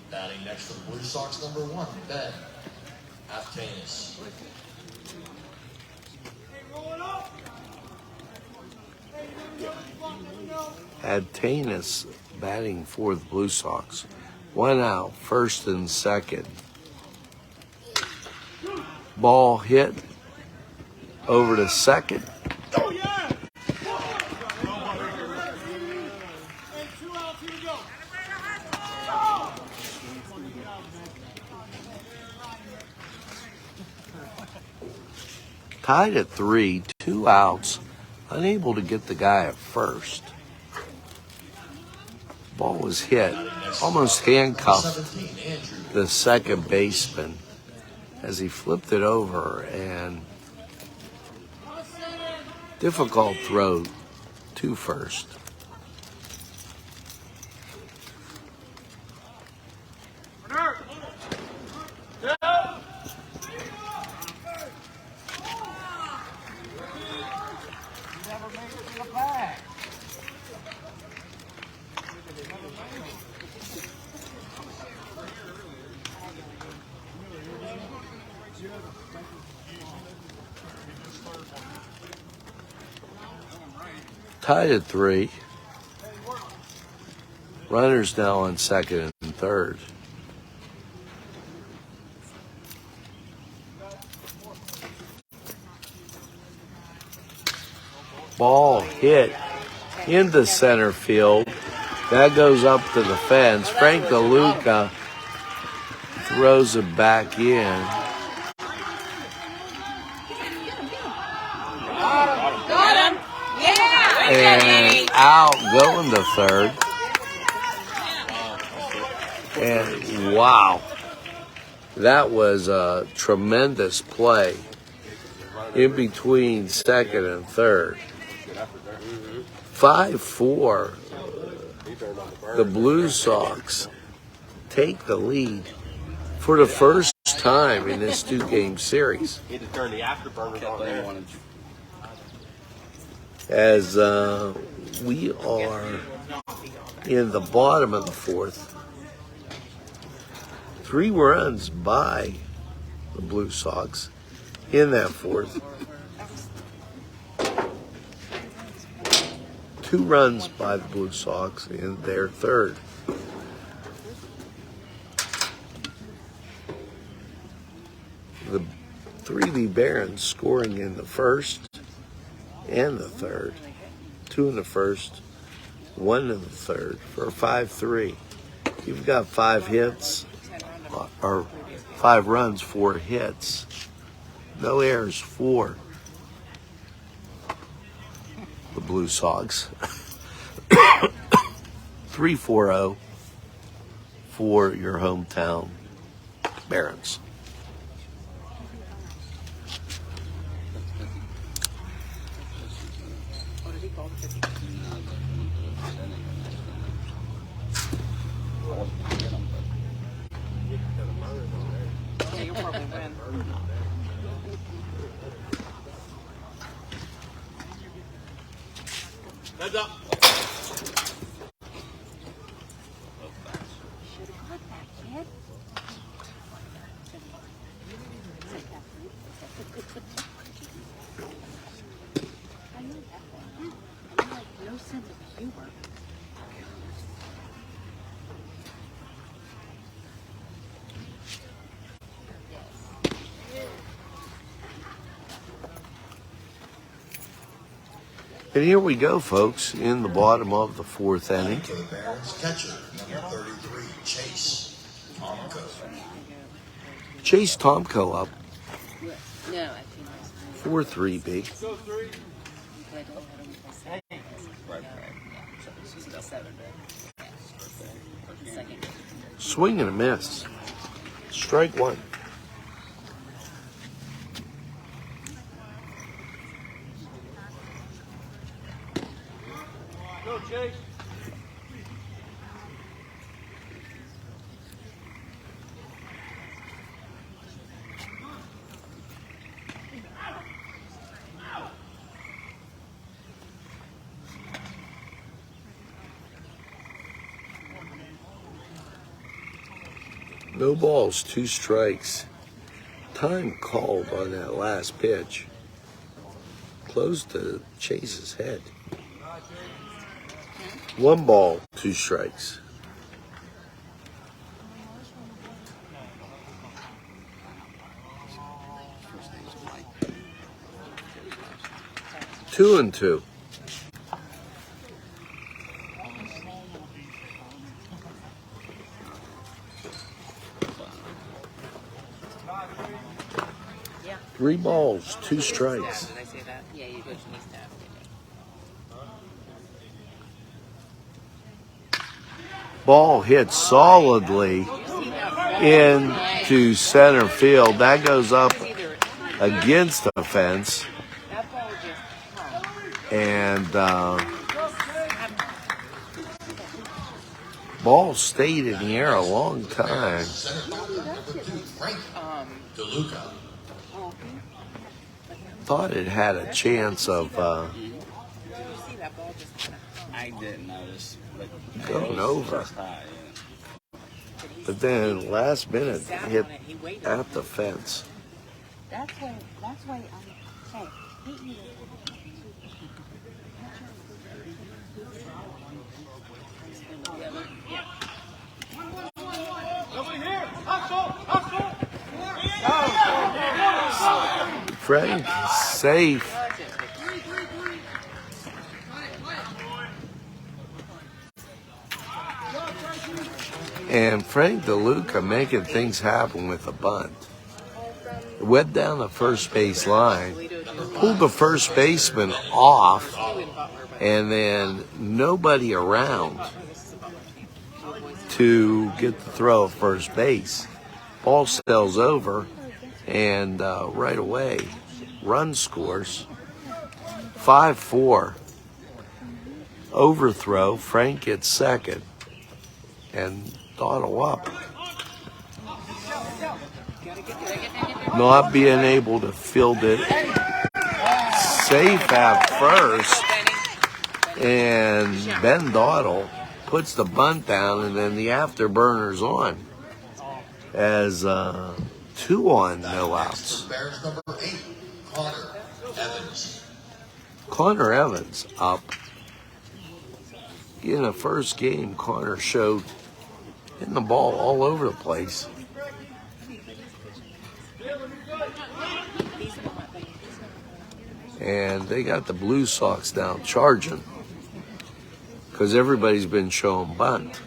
Batting next for the Blue Sox number 1, Ben Aftanis. Adtanis batting for the Blue Sox. 1 out, first and second. Ball hit over to second. Tied at 3, 2 outs, unable to get the guy at first. Ball was hit, almost handcuffed the second baseman as he flipped it over, and difficult throw to first. Tied at 3. Runners now on second and third. Ball hit into center field. That goes up to the fence. Frank DeLuca throws it back in. Got him. Yeah. And out going to third. And wow, that was a tremendous play in between second and third. 5-4. The Blue Sox take the lead for the first time in this 2-game series. He had to turn the afterburners on there. As we are in the bottom of the 4th. 3 runs by the Blue Sox in that 4th. 2 runs by the Blue Sox in their 3rd. The 3B Barons scoring in the 1st and the 3rd. 2 in the 1st, 1 in the third for a 5-3. You've got 5 hits, or 5 runs, 4 hits. No errors, 4. The Blue Soxs. 3-4-0 for your hometown Barons. What did he call the 50? Yeah, you'll probably win. Heads up. Should have got that, kid. I know that one. And like no sense of humor. And here we go, folks, in the bottom of the 4th inning. For the Barons, catcher, number 33, Chase Tomko. Chase Tomko up No, actually, 4-3 B. Swing and a miss. Strike 1. Go, Chase. No balls, 2 strikes. Time called on that last pitch. Close to Chase's head. 1 ball, 2 strikes. Two and 2. Yeah. 3 balls, 2 strikes. Did I say that? Yeah, you just need to have Ball hit solidly into center field. That goes up against the fence. that ball just hung. And ball stayed in the air a long time. Center fielder, number 2, Frank DeLuca. Thought it had a chance of Did you see that ball just kind of I didn't notice, but going over. just high, yeah. But then last minute sat hit on it? He waited. at the fence. That's why hey, he either Nobody here. Hustle. Hustle. Frank safe. And Frank DeLuca making things happen with a bunt. Went down the first base line, pulled the first baseman off, and then nobody around to get the throw at first base. Ball sails over, and right away, run scores. 5-4. Overthrow. Frank gets second, and Donald up. Not being able to field it safe at first, and Ben Dottle puts the bunt down, and then the afterburner's on as 2 on, no outs. Barons, number 8, Connor Evans. Connor Evans up. In the first game, Connor showed hitting the ball all over the place. And they got the Blue Sox down charging. because everybody's been showing bunt.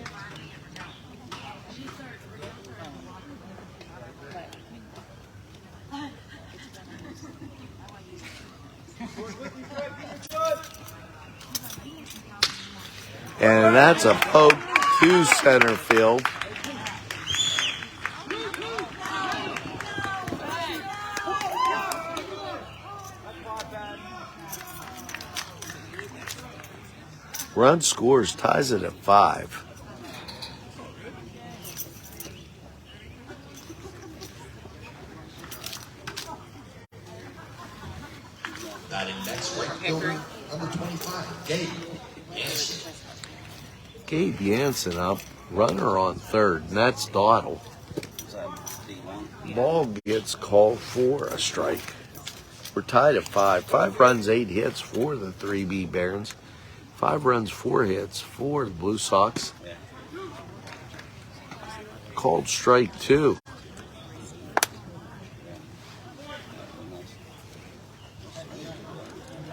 And that's a poke to center field. Run scores, ties it at 5. Batting next, right fielder, number 25, Gabe Yancy. Gabe Jansen up, runner on third, and that's Dawdle. Is that D1? Ball gets called for a strike. We're tied at 5. 5 runs, 8 hits for the 3B Barons. 5 runs, 4 hits for the Blue Sox. Yeah. Called strike 2.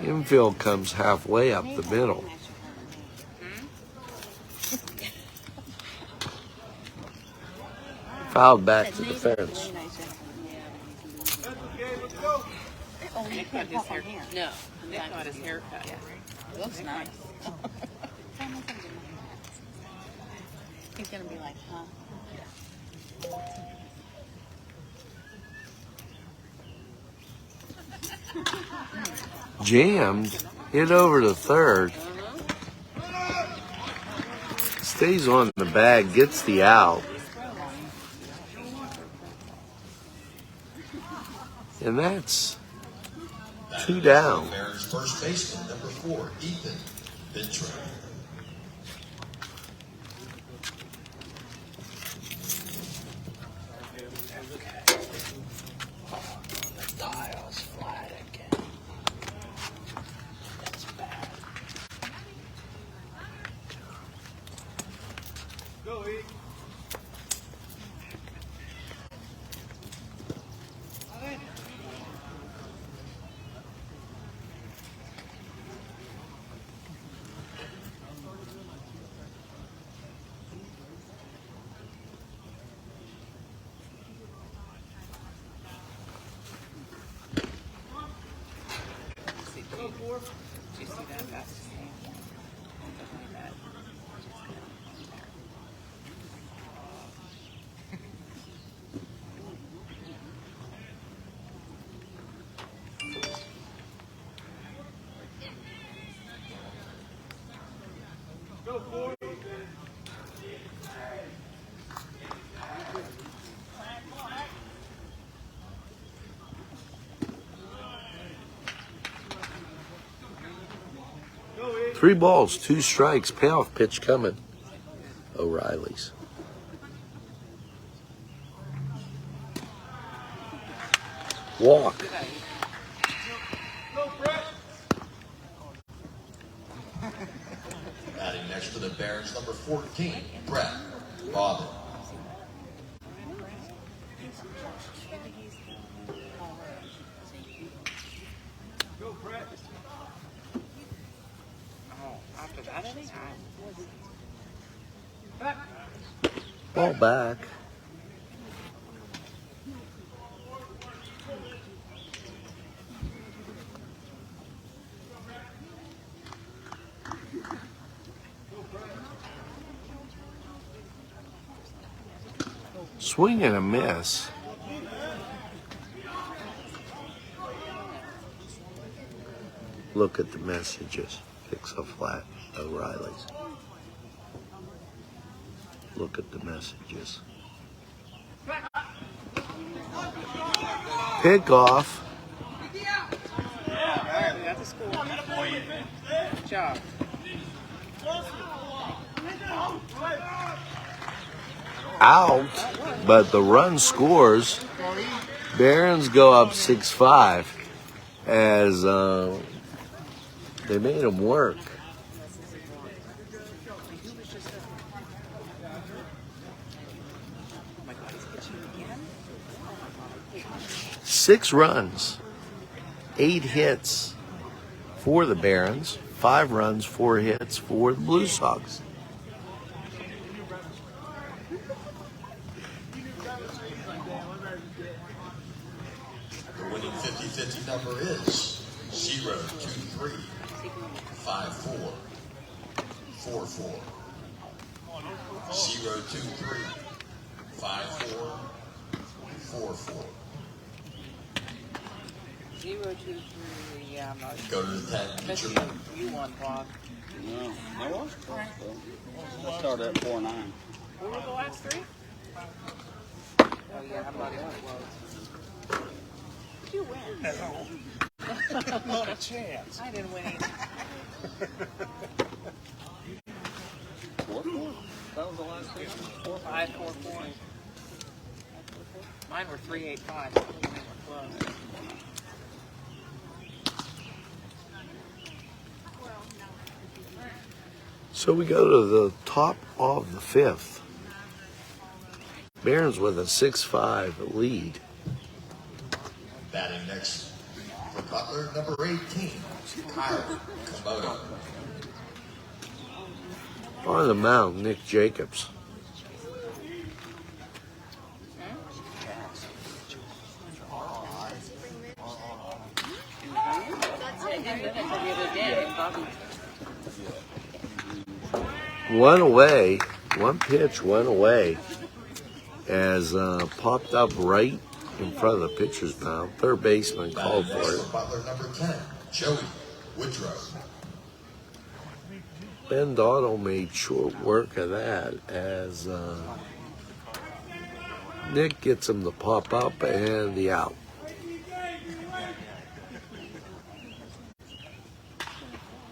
Infield comes halfway up the middle. Fouled back to the fence. Oh, Nick got his hair. No, Nick got his haircut. Yeah. Looks nice. He's gonna be like, huh? Jammed, hit over to third. Stays on the bag, gets the out. And that's 2 down. Barons first baseman, number 4, Ethan Ventura. The dial's flat again. That's bad. Go, E. Did you see that? That's the same. Something like that. Go, 4. Go, E. 3 balls, 2 strikes, payoff pitch coming. O'Reilly's. Walk. Go, Brett. Batting next for the Barons, number 14, Brett Robin. Go, Brett. Oh, after that anytime. Back. Ball back. Swing and a miss. Look at the messages. Picks up flat. O'Reilly's. Look at the messages. Pick off. That's a score. Good job. Out, but the run scores. Barons go up 6-5 as they made them work. Oh my God, he's pitching again? 6 runs, 8 hits for the Barons. 5 runs, 4 hits for the Blue Sox. The winning 50-50 number is 0235444. 0235444. 023. Yeah, I'm not Go to the 10. Get Miss your you won, Bob. No, I was close though. I started at 4-9. Who were the last 3? Oh yeah, I'm not even close. Did you win? Not a chance. I didn't win. 4-4. That was the last thing. 544. Mine were 385. So they were close. So we go to the top of the 5th. Barons with a 6-5 lead. batting next for Butler, number 18, Kyle Komodo. On the mound, Nick Jacobs. One pitch went away as popped up right in front of the pitcher's mound. Third baseman called Batting next for for it. Butler, number 10, Joey Woodrow. Ben Dotto made short work of that as Nick gets him to pop up and the out.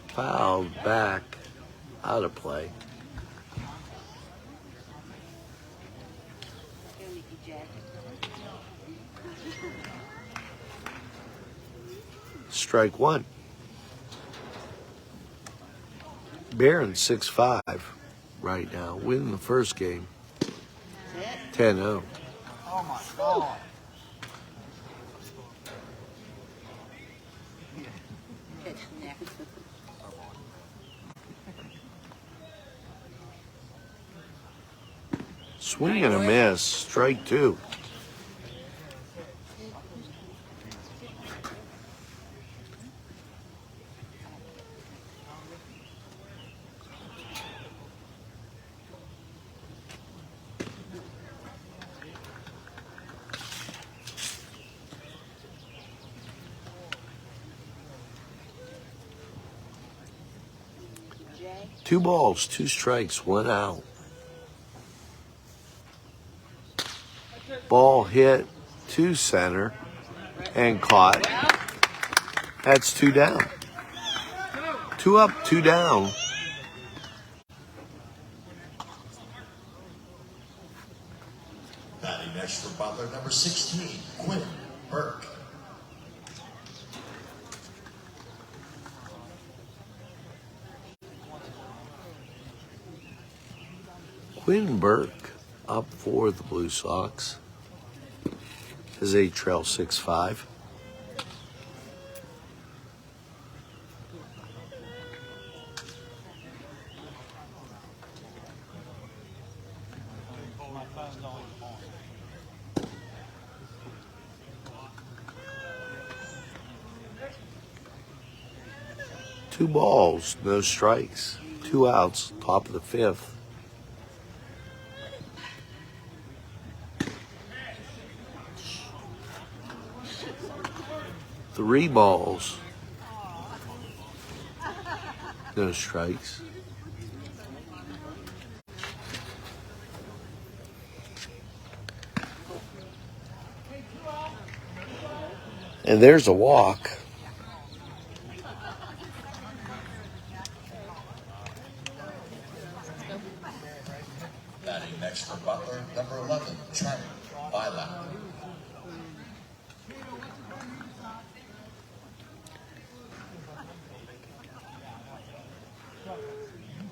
Fouled back, out of play. Strike 1. Barron 6-5 right now, winning the first game 10-0. Oh my God. Swing and a miss, strike 2. Two balls, 2 strikes, 1 out. Ball hit to center and caught. That's 2 down. 2 up, 2 down. Batting next for Butler, number 16, Quinn Burke. Quinn Burke up for the Blue Sox as they trail 6-5. Two balls, no strikes, 2 outs, top of the 5th. Three balls, no strikes. And there's a walk. Batting next for Butler, number 11, Trent Bilak.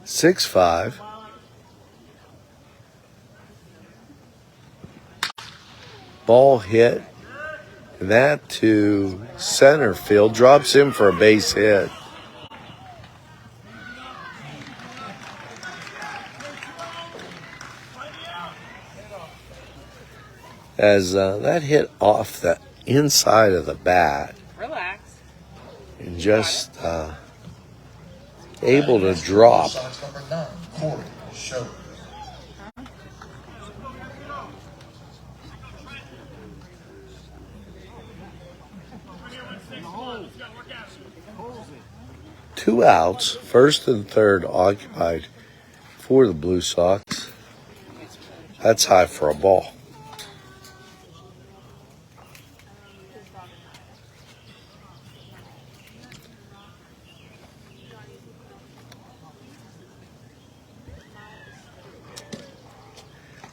6-5. Ball hit. And that to center field. Drops in for a base hit. as that hit off the inside of the bat Relax. and just able to drop. Soxs number 9, Corey Show. Two outs, first and third occupied for the Blue Sox. That's high for a ball.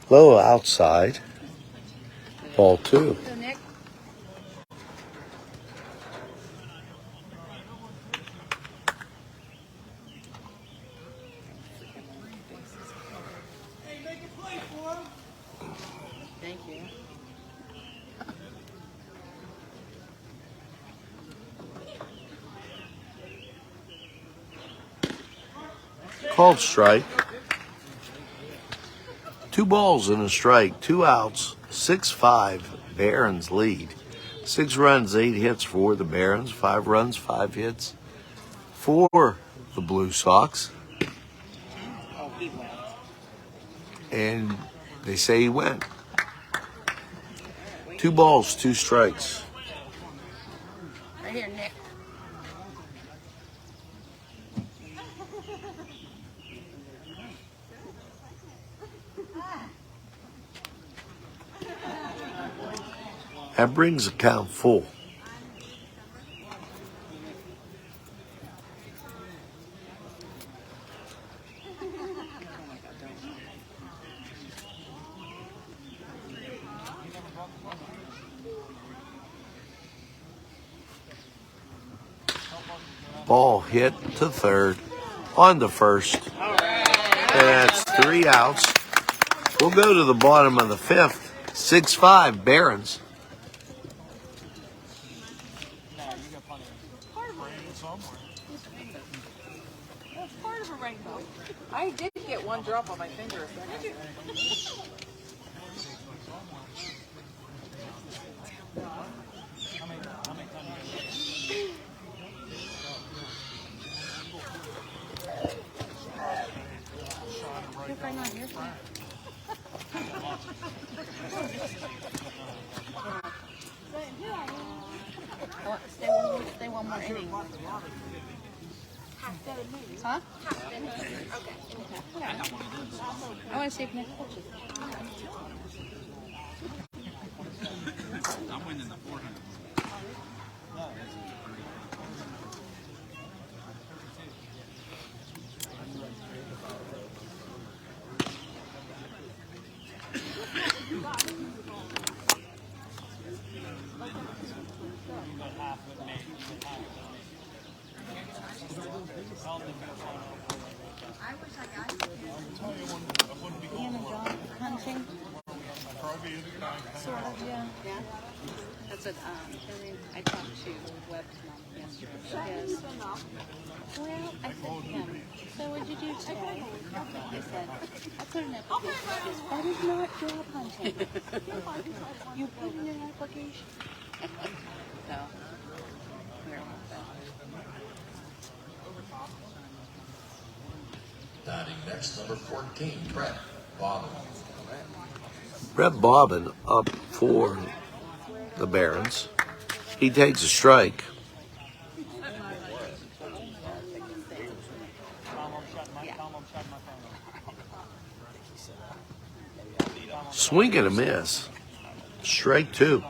Low outside. Ball two. So Nick, thank you. Called strike. 2 balls and a strike, 2 outs, 6-5, Barons lead. 6 runs, 8 hits for the Barons, 5 runs, 5 hits for the Blue Sox. Oh, he went. And they say he went. 2 balls, 2 strikes. Right here, Nick. That brings the count full. Ball hit to third, on to first. And that's 3 outs. We'll go to the bottom of the 5th. 6-5, Barons. That's part of a rainbow. I did get one drop on my finger a second ago. Stay one more inning. Huh? I want to see if Nick touches. I'm winning the 400. Hunting. Sort of, yeah. Yeah. That's what I talked to Webb's mom yesterday. She goes, well, I said to him, so what'd you do today? I said, I put an application. She goes, that is not job hunting. You put in an application. So, we're on that. Batting next, number 14, Brett Bobbin. Brett Bobbin up for the Barons. He takes a strike. Swing and a miss. Strike 2.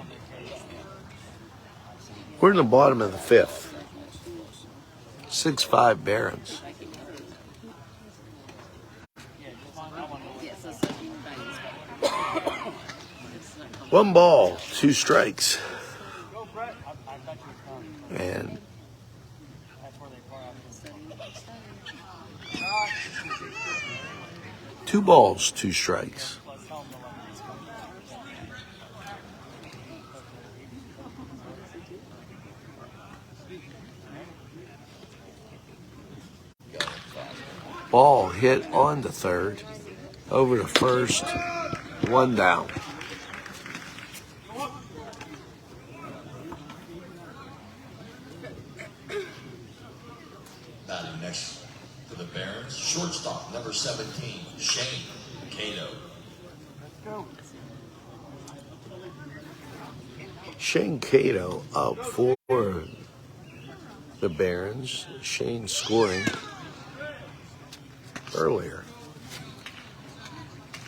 We're in the bottom of the 5th. 6-5 Barons. One ball, 2 strikes. And two balls, 2 strikes. Ball hit on to third, over to first, 1 down. Batting next for the Barons, shortstop number 17, Shane Cato. Shane Cato up for the Barons. Shane scoring earlier.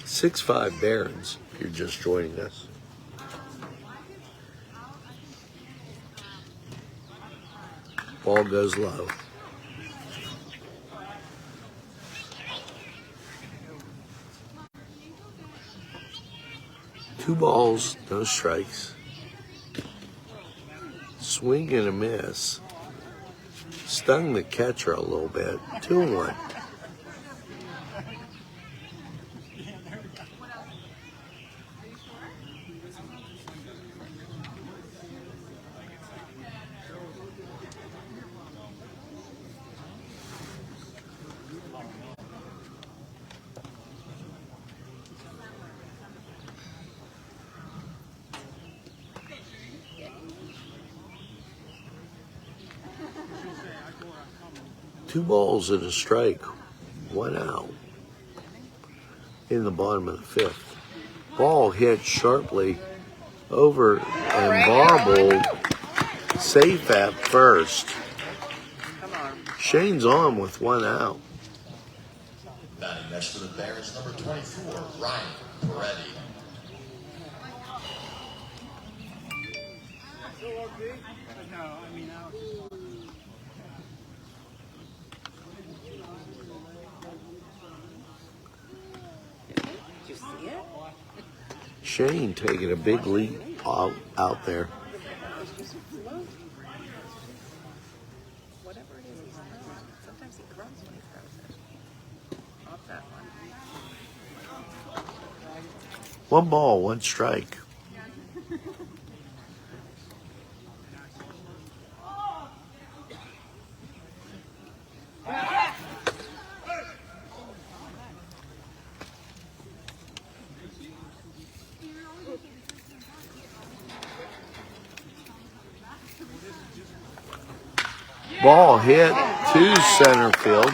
6-5 Barons, if you're just joining us. Ball goes low. Two balls, no strikes. Swing and a miss. Stung the catcher a little bit. 2-1. Two balls and a strike. 1 out. In the bottom of the fifth. Ball hit sharply over and barbled. Safe at first. Shane's on with 1 out. Batting next for the Barons, number 24, Ryan Peretti. Shane taking a big leap out there. Whatever it is he's throwing. Sometimes he grunts when he throws it. Off that one. 1 ball, 1 strike. Ball hit to center field.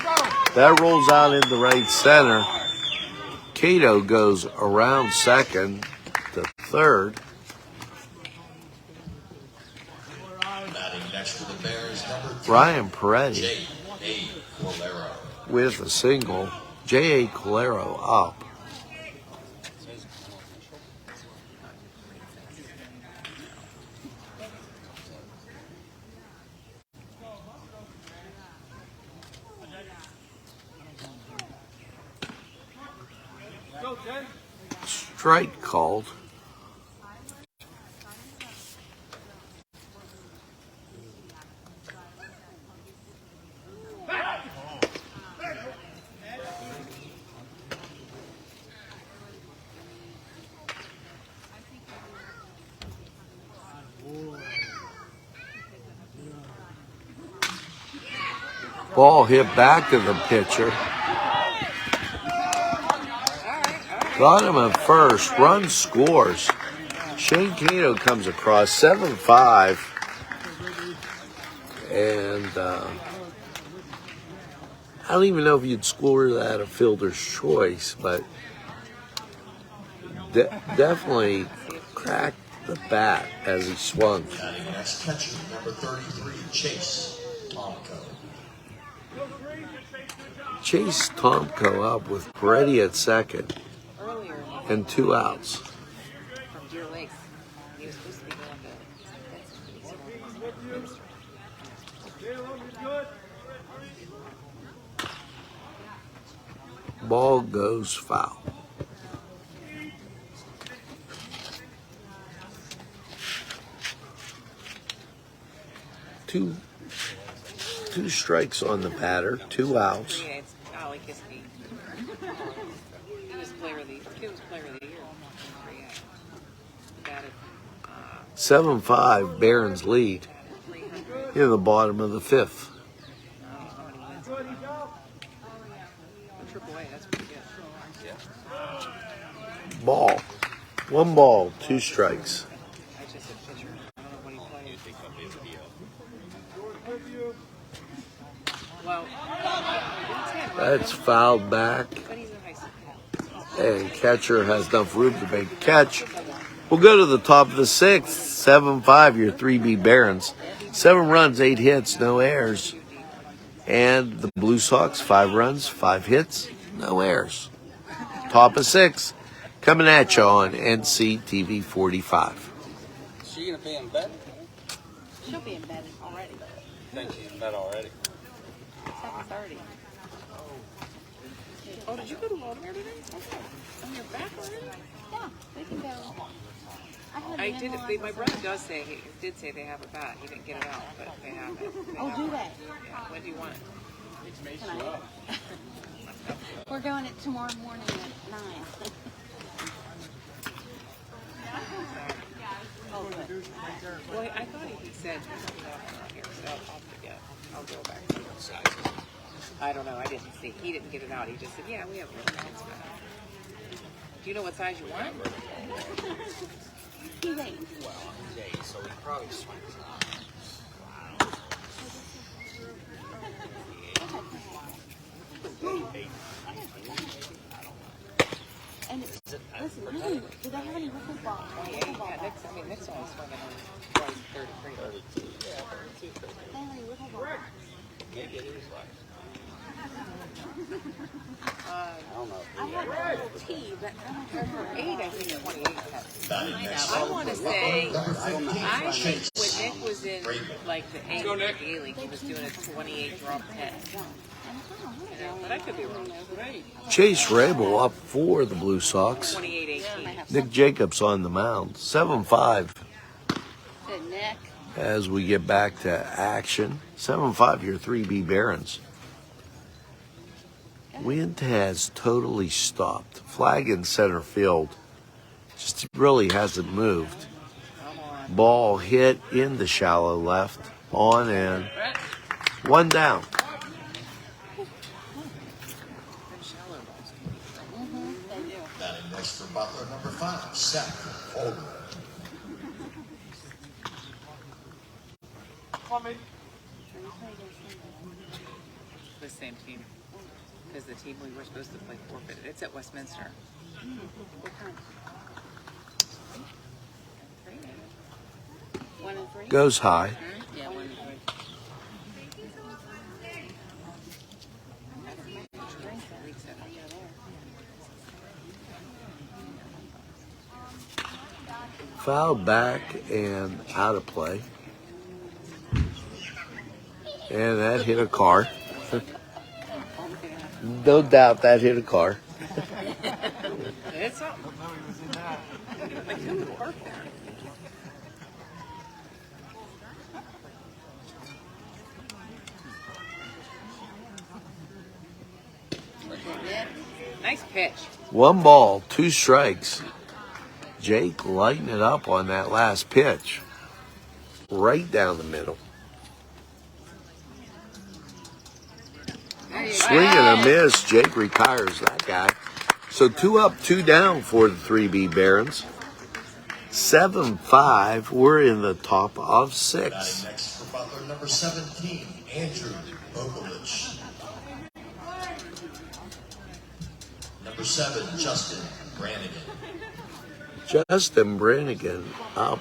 That rolls out into right center. Cato goes around second to third. Batting next for the Barons, number 3, Ryan Peretti J.A. Colero. with a single. J.A. Colero up. Strike called. Ball hit back to the pitcher. Got him at first. Run scores. Shane Cato comes across 7-5. And I don't even know if you'd score that a fielder's choice, but definitely cracked the bat as he swung. Batting next, catcher number 33, Chase Tomko. Chase Tomko up with Peretti at second Earlier and 2 outs. from Deer Lake, he was supposed to be going to. Ball goes foul. Two strikes on the batter, 2 outs. Yeah, it's Ollie Kiske. He was player of the year. Batted 7-5 Barons lead 300. in the bottom of the fifth. Triple A, that's pretty good. Ball. 1 ball, 2 strikes. I just a pitcher. I don't know what he played. Well, Well, That's fouled back. but he's in high school. And catcher has enough room to make a catch. We'll go to the top of the sixth. 7-5, your 3B Barons. 7 runs, 8 hits, no errors. And the Blue Sox, 5 runs, 5 hits, no errors. Top of 6, coming at you on Nctv45. Is she gonna be in bed? She'll be in bed already. I think she's in bed already. 7:30. Oh, did you go to Walmart today? On your back already? Yeah, we can go. I did. My brother did say they have a bat. He didn't get it out, but they have it. Oh, do they? Yeah. When do you want it? Tonight. We're going it tomorrow morning at 9. Oh, good. Well, I thought he said here, so I'll forget. I'll go back to the side. I don't know. I didn't see. He didn't get it out. He just said, "Yeah, we have a little kids bat." Do you know what size you want? He's 8. So he probably swings And listen, do they have any wiffle ball? Yeah, Nick's only swinging on 33. They have any wiffle ball? Maybe it is like. I don't know. I have a little tee, but I don't have For 8, I think 28. Batting next I want to say, number 15, I think Chase. when Nick was in like the A League, he was doing a 28 drop 10. But I could be wrong. Chase Rabel up for the Blue Sox. 28-18. Nick Jacobs on the mound. 7-5 Said Nick. as we get back to action. 7-5, your 3B Barons. Wind has totally stopped. Flag in center field. Just really hasn't moved. Ball hit in the shallow left. On and 1 down. Batting next for Butler, number 5, Seth Holder. The same team. Because the team we were supposed to play forfeited. It's at Westminster. What time? 1 and 3? Goes high. Yeah, 1 and 3. Fouled back and out of play. And that hit a car. No doubt that hit a car. It's something. Like, who would park there? Nice pitch. 1 ball, 2 strikes. Jake lighting it up on that last pitch. Right down the middle. Swing and a miss. Jake retires that guy. So 2 up, 2 down for the 3B Barons. 7-5. We're in the top of 6. Batting next for Butler, number 17, Andrew Bogolich. Number 7, Justin Brannigan. Justin Brannigan up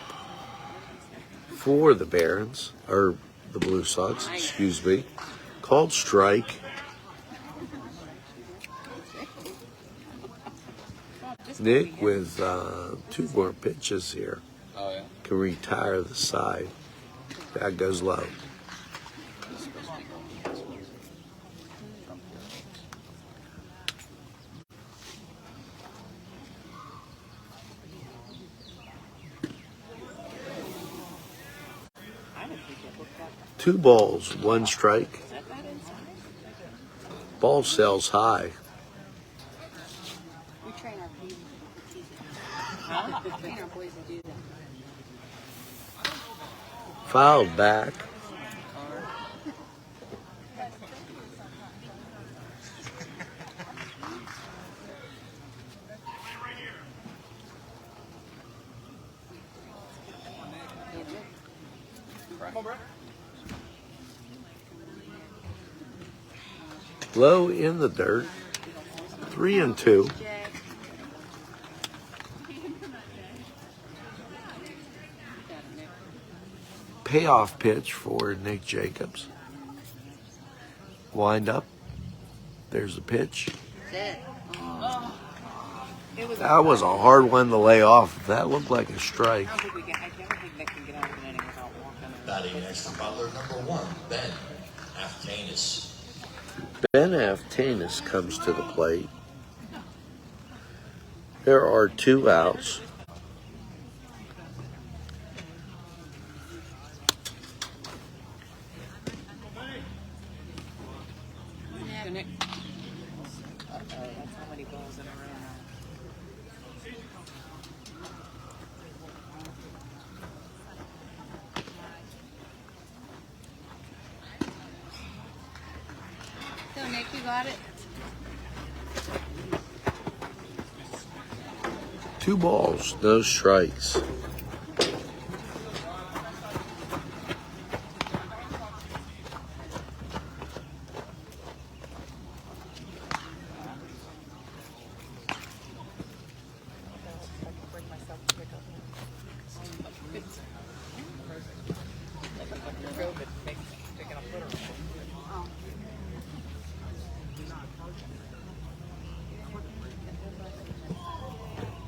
for the Barons, or the Blue Sox, excuse me. Called strike. Nick with 2 more pitches here Oh, yeah. can retire the side. That goes low. I didn't think it looked that. 2 balls, 1 strike. Is that inside? Ball sails high. We train our boys to tease it. We train our boys to do that. Fouled back. Low in the dirt. 3-2. Payoff pitch for Nick Jacobs. Wind up. There's a pitch. That's it. It was. That was a hard one to lay off. That looked like a strike. I don't think we can. I never think Nick can get out of an inning without walking. Batting next for Butler, number 1, Ben Aftanis. Ben Aftanis comes to the plate. There are 2 outs. So Nick. That's how many balls in a row now. So, Nick, you got it? 2 balls, no strikes. I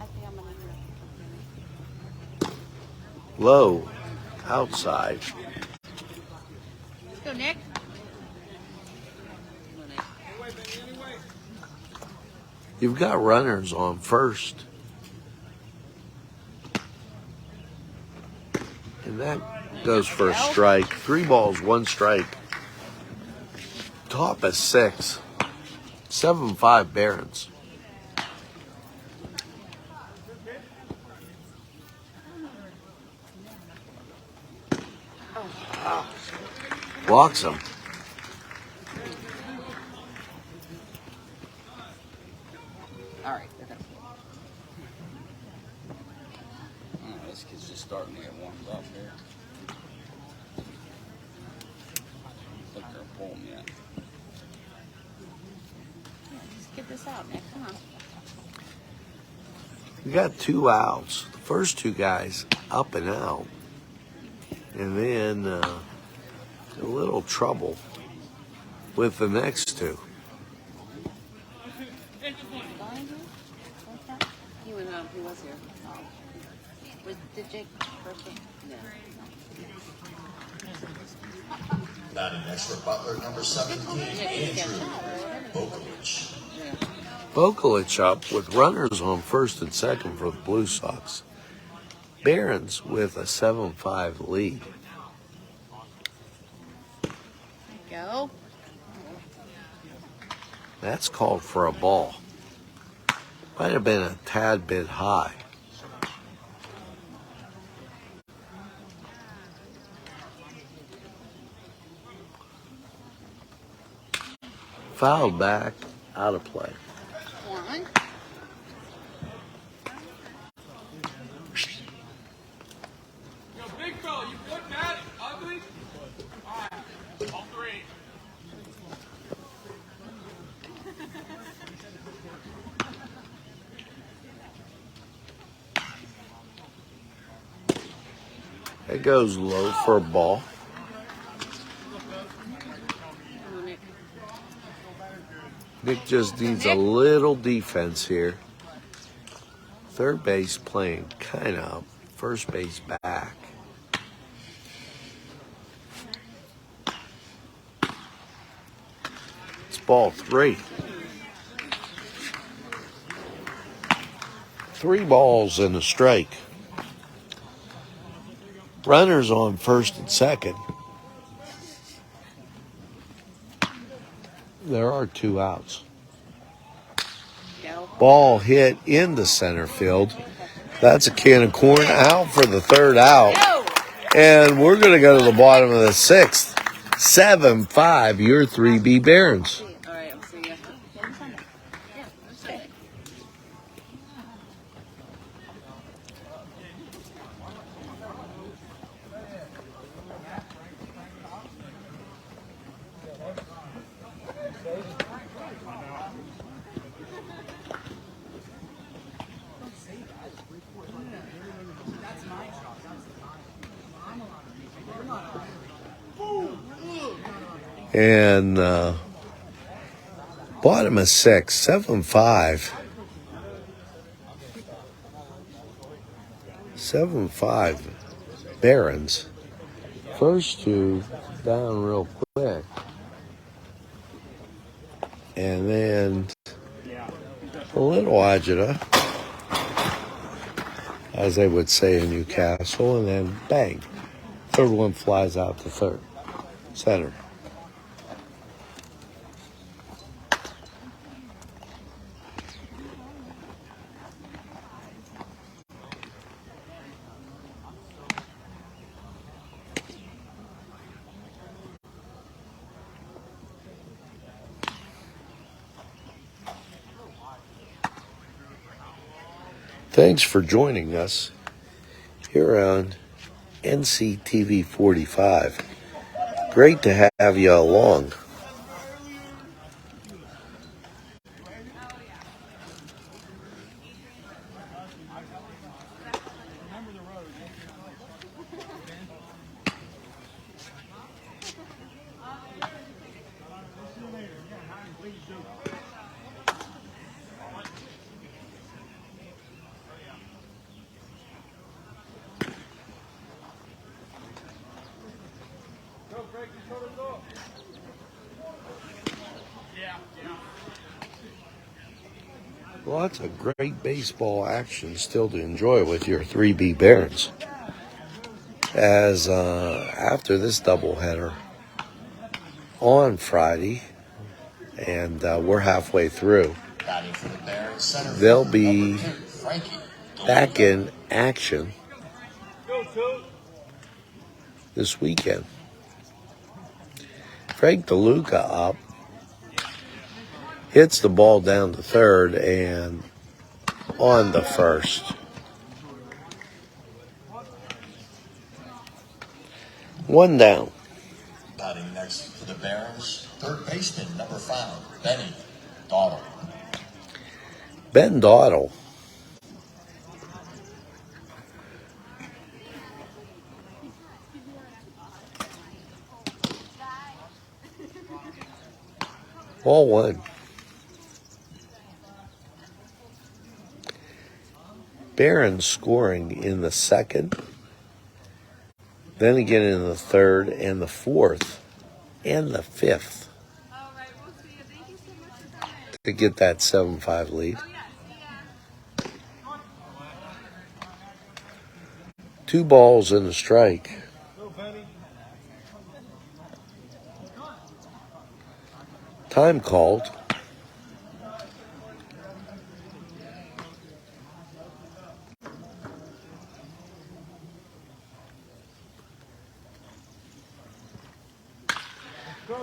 think I'm gonna Low, outside. Let's go, Nick. You've got runners on first. And that goes for a strike. 3 balls, 1 strike. Top is 6. 7-5 Barons. Walks him. All right. They're gonna. Oh, this kid's just starting to get warmed up here. Look, they're pulling yet. Yeah, just get this out, Nick. Come on. We got 2 outs. The first 2 guys up and out. And then a little trouble with the next 2. He was He was here. Oh. Did Jake first one? No. Batting next for Butler, number 17, Andrew Bokovic. Bokovic up with runners on first and second for the Blue Sox. Barons with a 7-5 lead. Go. That's called for a ball. Might have been a tad bit high. Fouled back, out of play. One. Yo, big fella, you good, Matt? Ugly? All right, all 3. It goes low for a ball. Nick just needs a little defense here. Third base playing kind of first base back. It's ball 3. 3 balls and a strike. Runners on first and second. There are 2 outs. Go. Ball hit into center field. That's a can of corn out for the 3rd out. And we're going to go to the bottom of the 6th. 7-5, your 3B Barons. All right. I'll see you. Yeah, stay. And bottom of 6, 7-5. 7-5 Barons. First two down real quick. And then a little agita, as they would say in Newcastle, and then bang. Third one flies out to third. Center. Thanks for joining us here on Nctv45. Great to have you along. Lots of great baseball action still to enjoy with your 3B Barons. As after this doubleheader on Friday, and we're halfway through, they'll be back in action this weekend. Frank DeLuca up, hits the ball down to third and on the first. One down. Batting next for the Barons, third baseman, number 5, Benny Dawdle. Ben Dawdle. Ball one. Barons scoring in the second, then again in the third and the fourth and the fifth to get that 7-5 lead. 2 balls and a strike. Time called.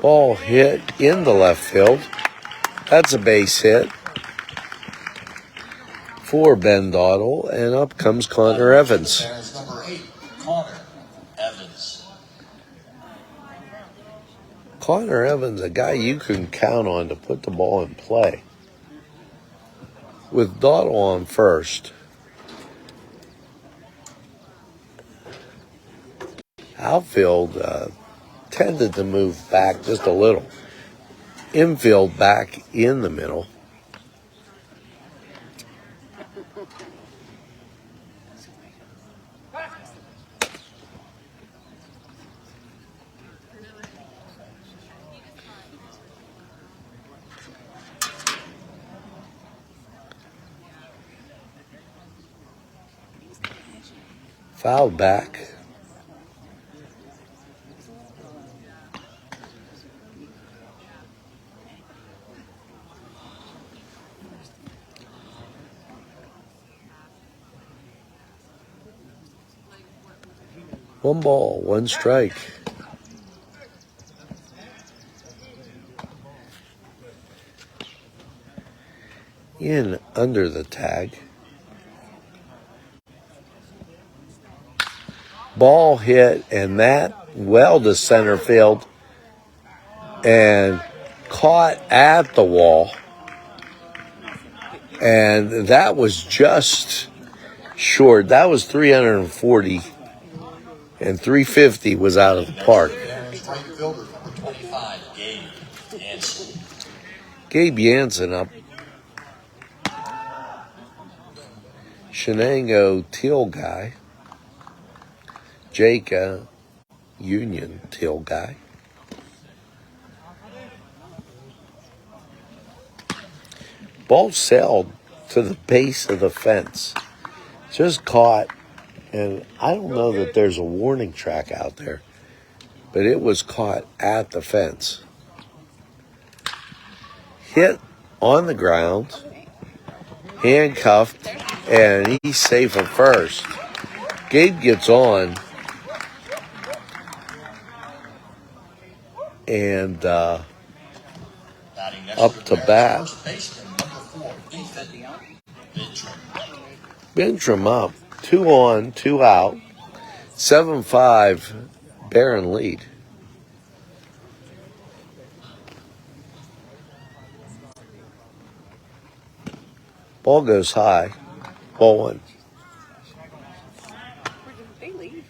Ball hit in the left field. That's a base hit for Ben Dawdle, and up comes Connor Evans. Barons, number 8, Connor Evans. Connor Evans, a guy you can count on to put the ball in play. With Dawdle on first, outfield tended to move back just a little. Infield back in the middle. Foul back. One ball, one strike. In under the tag. Ball hit, and that well to center field. And caught at the wall, and that was just short. That was 340, and 350 was out of the park. Barons right fielder, number 25, Gabe Jansen. Gabe Jansen up. Shenango Teal guy. Jake Union Teal guy. Ball sailed to the base of the fence. Just caught, and I don't know that there's a warning track out there, but it was caught at the fence. Hit on the ground, handcuffed, and he's safe at first. Gabe gets on, and Batting next up the to Barons, bat. First baseman, number 4, Ethan Bintrim. Bintrim up, 2 on, 2 out, 7-5 Baron lead. Ball goes high, ball 1. Where did they leave?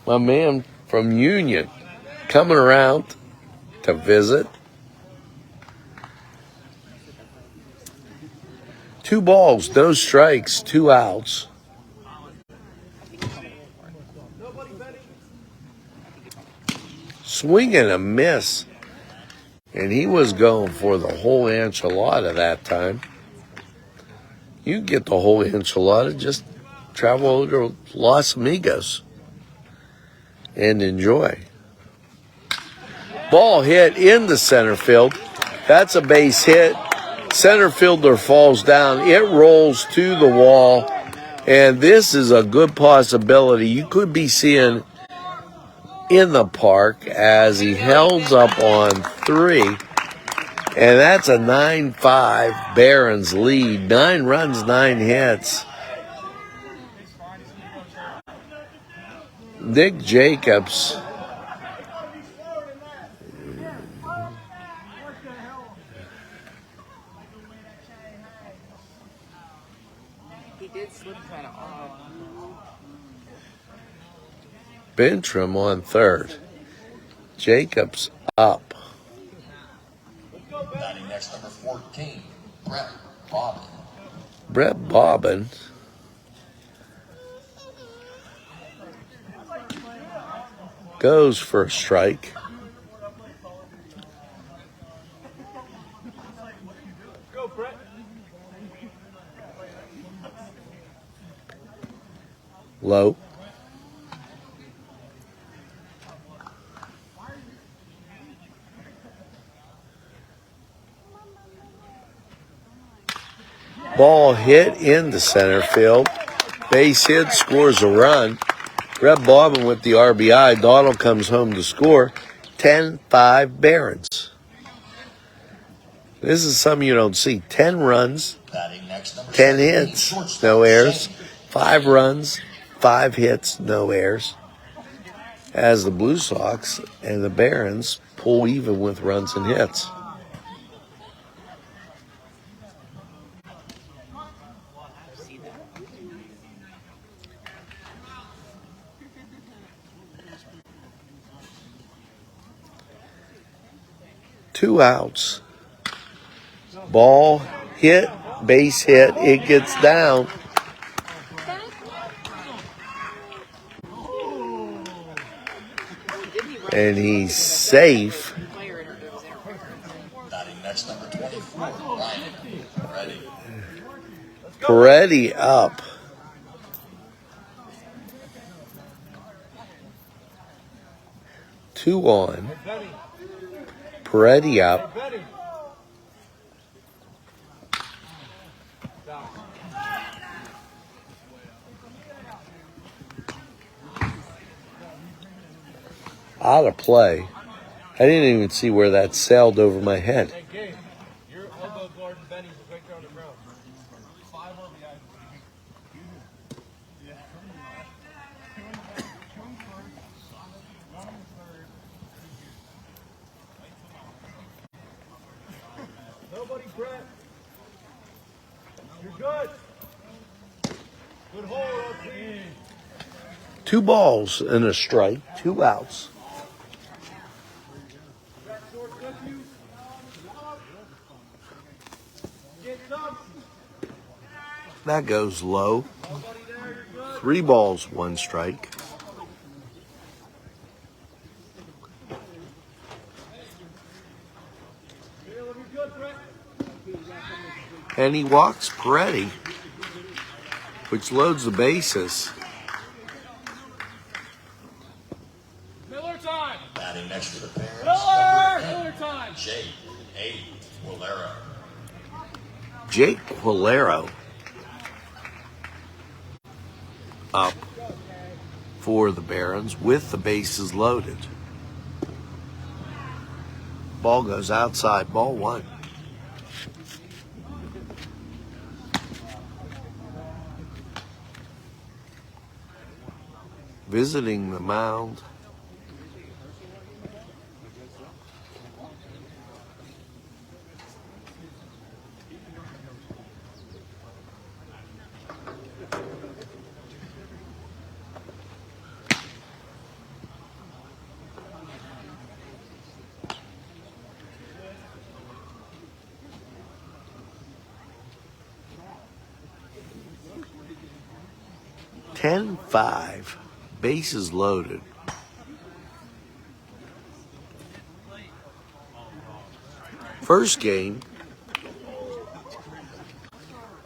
My man from Union coming around to visit. 2 balls, no strikes, 2 outs. Swing and a miss. And he was going for the whole enchilada that time. You can get the whole enchilada, just travel over to Los Amigos and enjoy. Ball hit into center field. That's a base hit. Center fielder falls down. It rolls to the wall. And this is a good possibility. You could be seeing in the park as he held up on 3. And that's a 9-5 Barons lead. 9 runs, 9 hits. Nick Jacobs He did slip kind of off. Bintrim on 3rd. Jacobs up. Batting next, number 14, Brett Bobbin. Brett Bobbin goes for a strike. Low. Ball hit into center field. Base hit, scores a run. Brett Bobbin with the RBI. Donald comes home to score. 10-5 Barons. This is something you don't see. 10 runs, Batting next, number 10 17, hits, shortstop, no errors. Shane. 5 runs, 5 hits, no errors. As the Blue Sox and the Barons pull even with runs and hits. See that? 2 outs. Ball hit, base hit, it gets down. And he's safe. Player interviews there. Batting next, number 24, Ryan Reddy. Peretti up. Two on. Peretti up. Out of play. I didn't even see where that sailed over my head. Hey, Gabe, your elbow guard and Benny's is right there on the ground. 5 RBI. Brett. You're good. Good hold, OT. 2 balls and a strike, 2 outs. Back short with you. Get some. That goes low. Nobody there, you're good. 3 balls, 1 strike. You're good, Brett. And he walks Peretti, which loads the bases. Miller time. Batting next to the parents, Miller! number Miller time. 8, Jake A. Walera. Jake Quilero up for the Barons with the bases loaded. Ball goes outside, ball 1. Visiting the mound, (10-5), bases loaded. First game,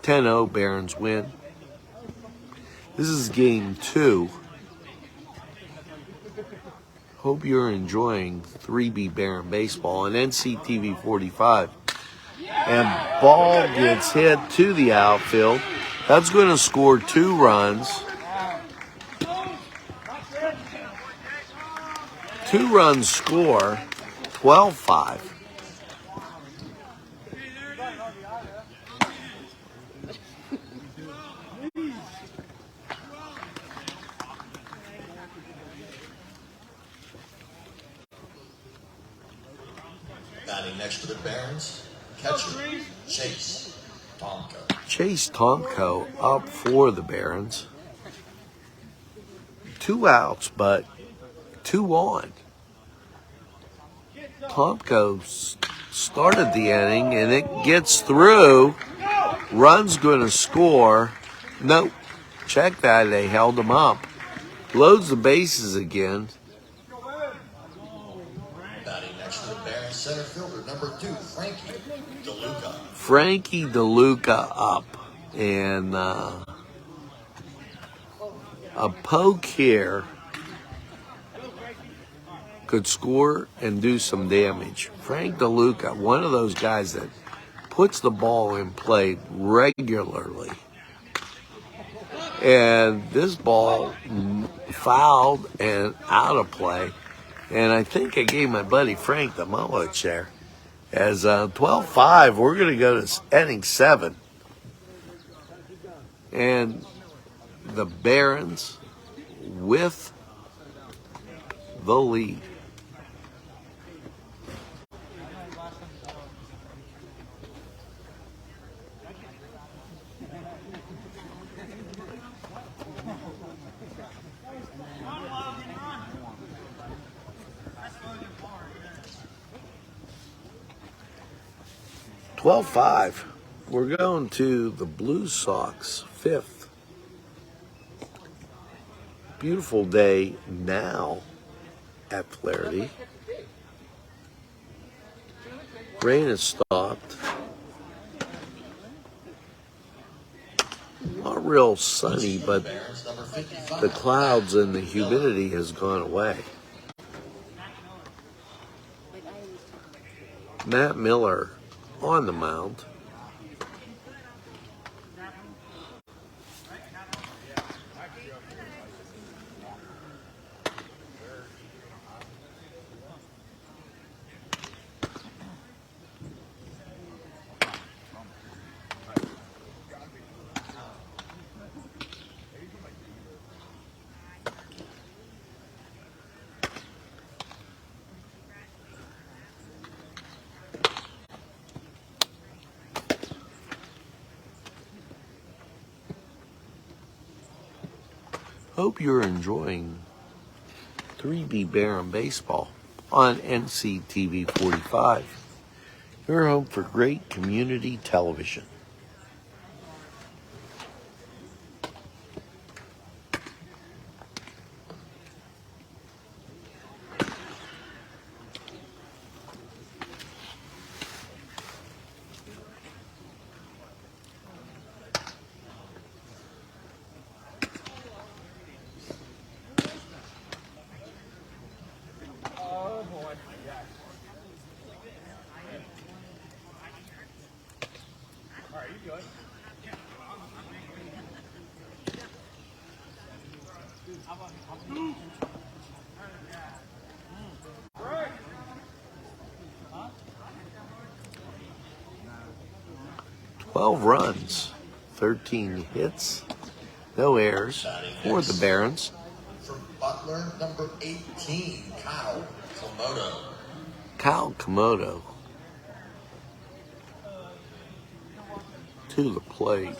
10-0, Barons win. This is game 2. Hope you're enjoying 3B Baron Baseball on Nctv45. And ball gets hit to the outfield. That's going to score 2 runs. 2 runs score, 12-5. Batting next to the Barons, catcher Chase Tomko. Chase Tomko up for the Barons. 2 outs, but 2 on. Tomko started the inning, and it gets through. Run's going to score. Nope. Check that. They held him up. Loads the bases again. Batting next to the Barons, center fielder number 2, Frankie DeLuca. Frankie DeLuca up. And a poke here could score and do some damage. Frank DeLuca, one of those guys that puts the ball in play regularly. And this ball fouled and out of play. And I think I gave my buddy Frank the mullet chair. As 12-5, we're going to go to inning 7. And the Barons with the lead. (12-5). We're going to the Blue Sox 5th. Beautiful day now at Flaherty. Rain has stopped. Not real sunny, but Barons, number 55. the clouds and the humidity has gone away. Matt Miller on the mound. Hope you're enjoying 3B Barron Baseball on Nctv45. Your home for great community television. Oh boy. Yeah. All right, you good? 12 runs, 13 hits, no errors for the Barons. For Butler, number 18, Kyle Komodo. Kyle Komodo to the plate.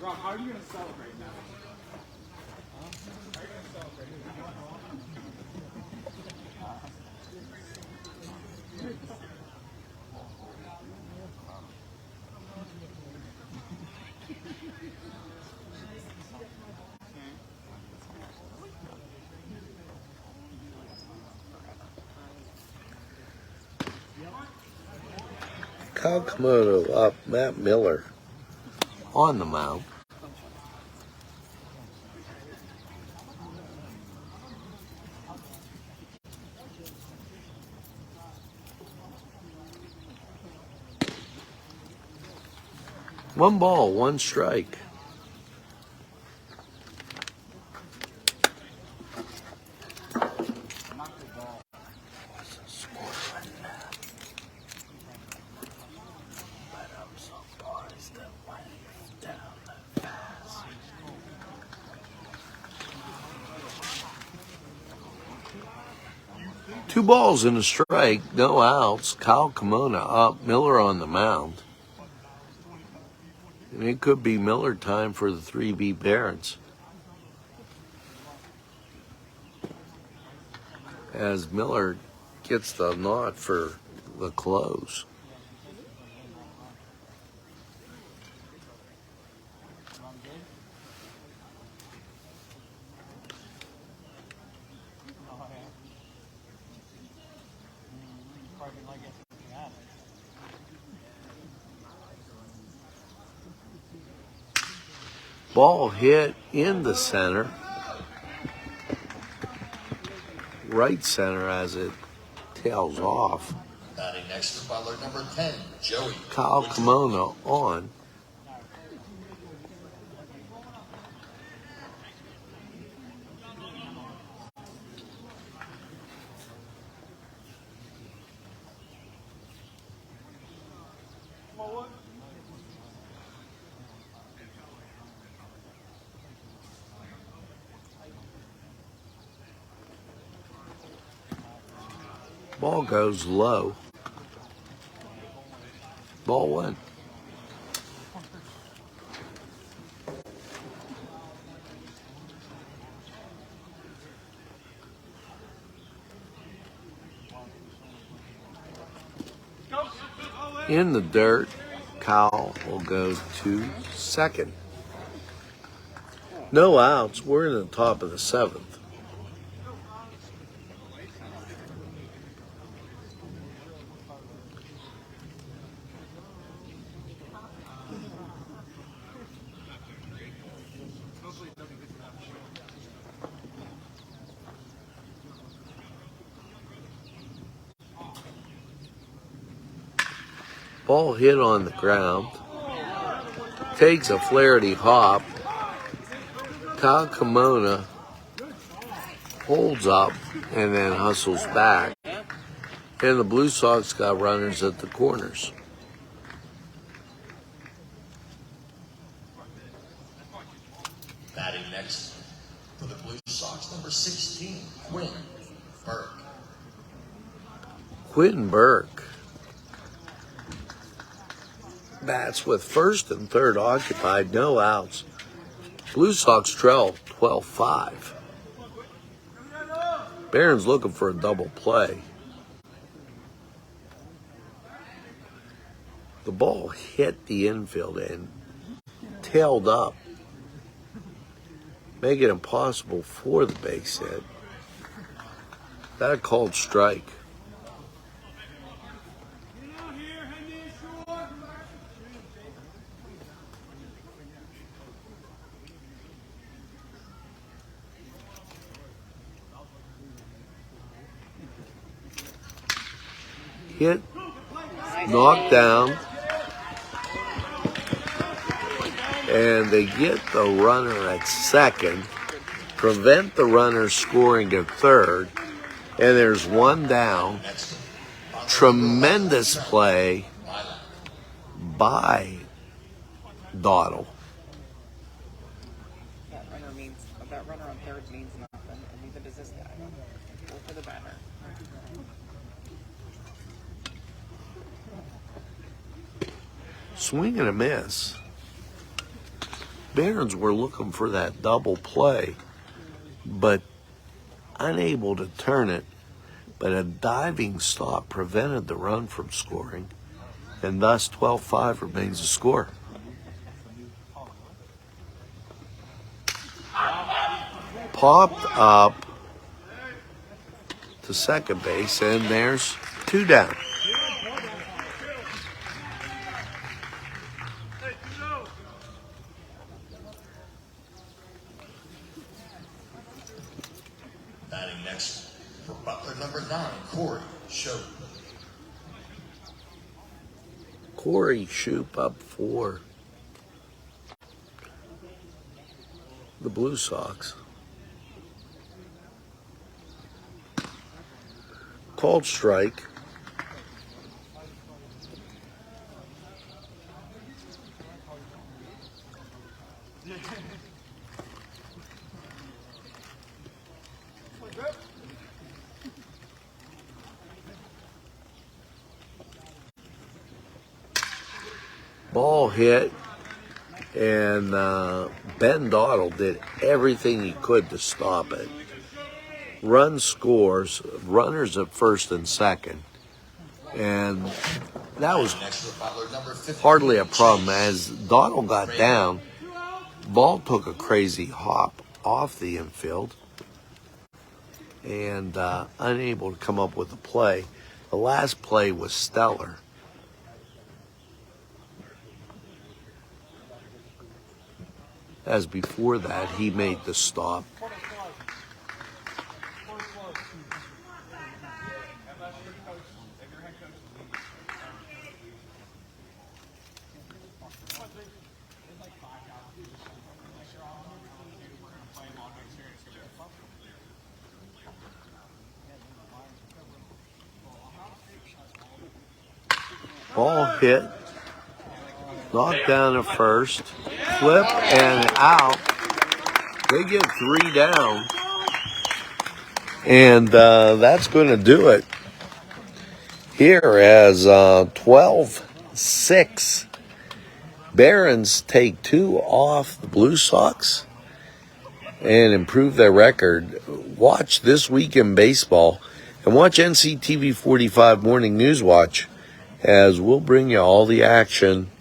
Rob, how are you going to celebrate now? How are you going to celebrate? Kyle Komodo up, Matt Miller on the mound. One ball, one strike. Two balls and a strike, no outs. Kyle Komodo up, Miller on the mound. And it could be Miller time for the 3B Barons, as Miller gets the nod for the close. Ball hit in the center, right center as it tails off. Batting next to Butler, number 10, Joey. Kyle Komodo on. Ball goes low. Ball one. In the dirt, Kyle will go to second. No outs. We're in the top of the seventh. Ball hit on the ground. Takes a Flaherty hop. Kyle Komodo holds up and then hustles back. And the Blue Sox got runners at the corners. Batting next for the Blue Sox, number 16, Quinn Burke. Quinn Burke bats with first and third occupied, no outs. Blue Sox trail 12-5. Barron's looking for a double play. The ball hit the infield and tailed up, making it impossible for the base hit. That a called strike. Hit, knocked down, and they get the runner at second, prevent the runner scoring at third, and there's one down. Tremendous play by Dottle. That runner on third means nothing, and neither does this guy. Go for the banner. Swing and a miss. Barons were looking for that double play, but unable to turn it. But a diving stop prevented the run from scoring, and thus 12-5 remains the score. Popped up to second base, and there's two down. Batting next for Butler, number 9, Corey Shope. Corey Shoop up for the Blue Sox. Called strike. Ball hit, and Ben Dottle did everything he could to stop it. Run scores, runners at first and second, and that was hardly a problem. As Dottle got down, ball took a crazy hop off the infield and unable to come up with a play. The last play was stellar. As before that, he made the stop. Ball hit, knocked down at first, flip and out. They get 3 down, and that's going to do it here as 12-6. Barons take 2 off the Blue Sox and improve their record. Watch This Week in Baseball and watch Nctv45 Morning News Watch, as we'll bring you all the action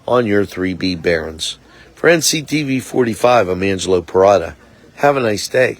on your 3B Barons. For Nctv45, I'm Angelo Parada. Have a nice day.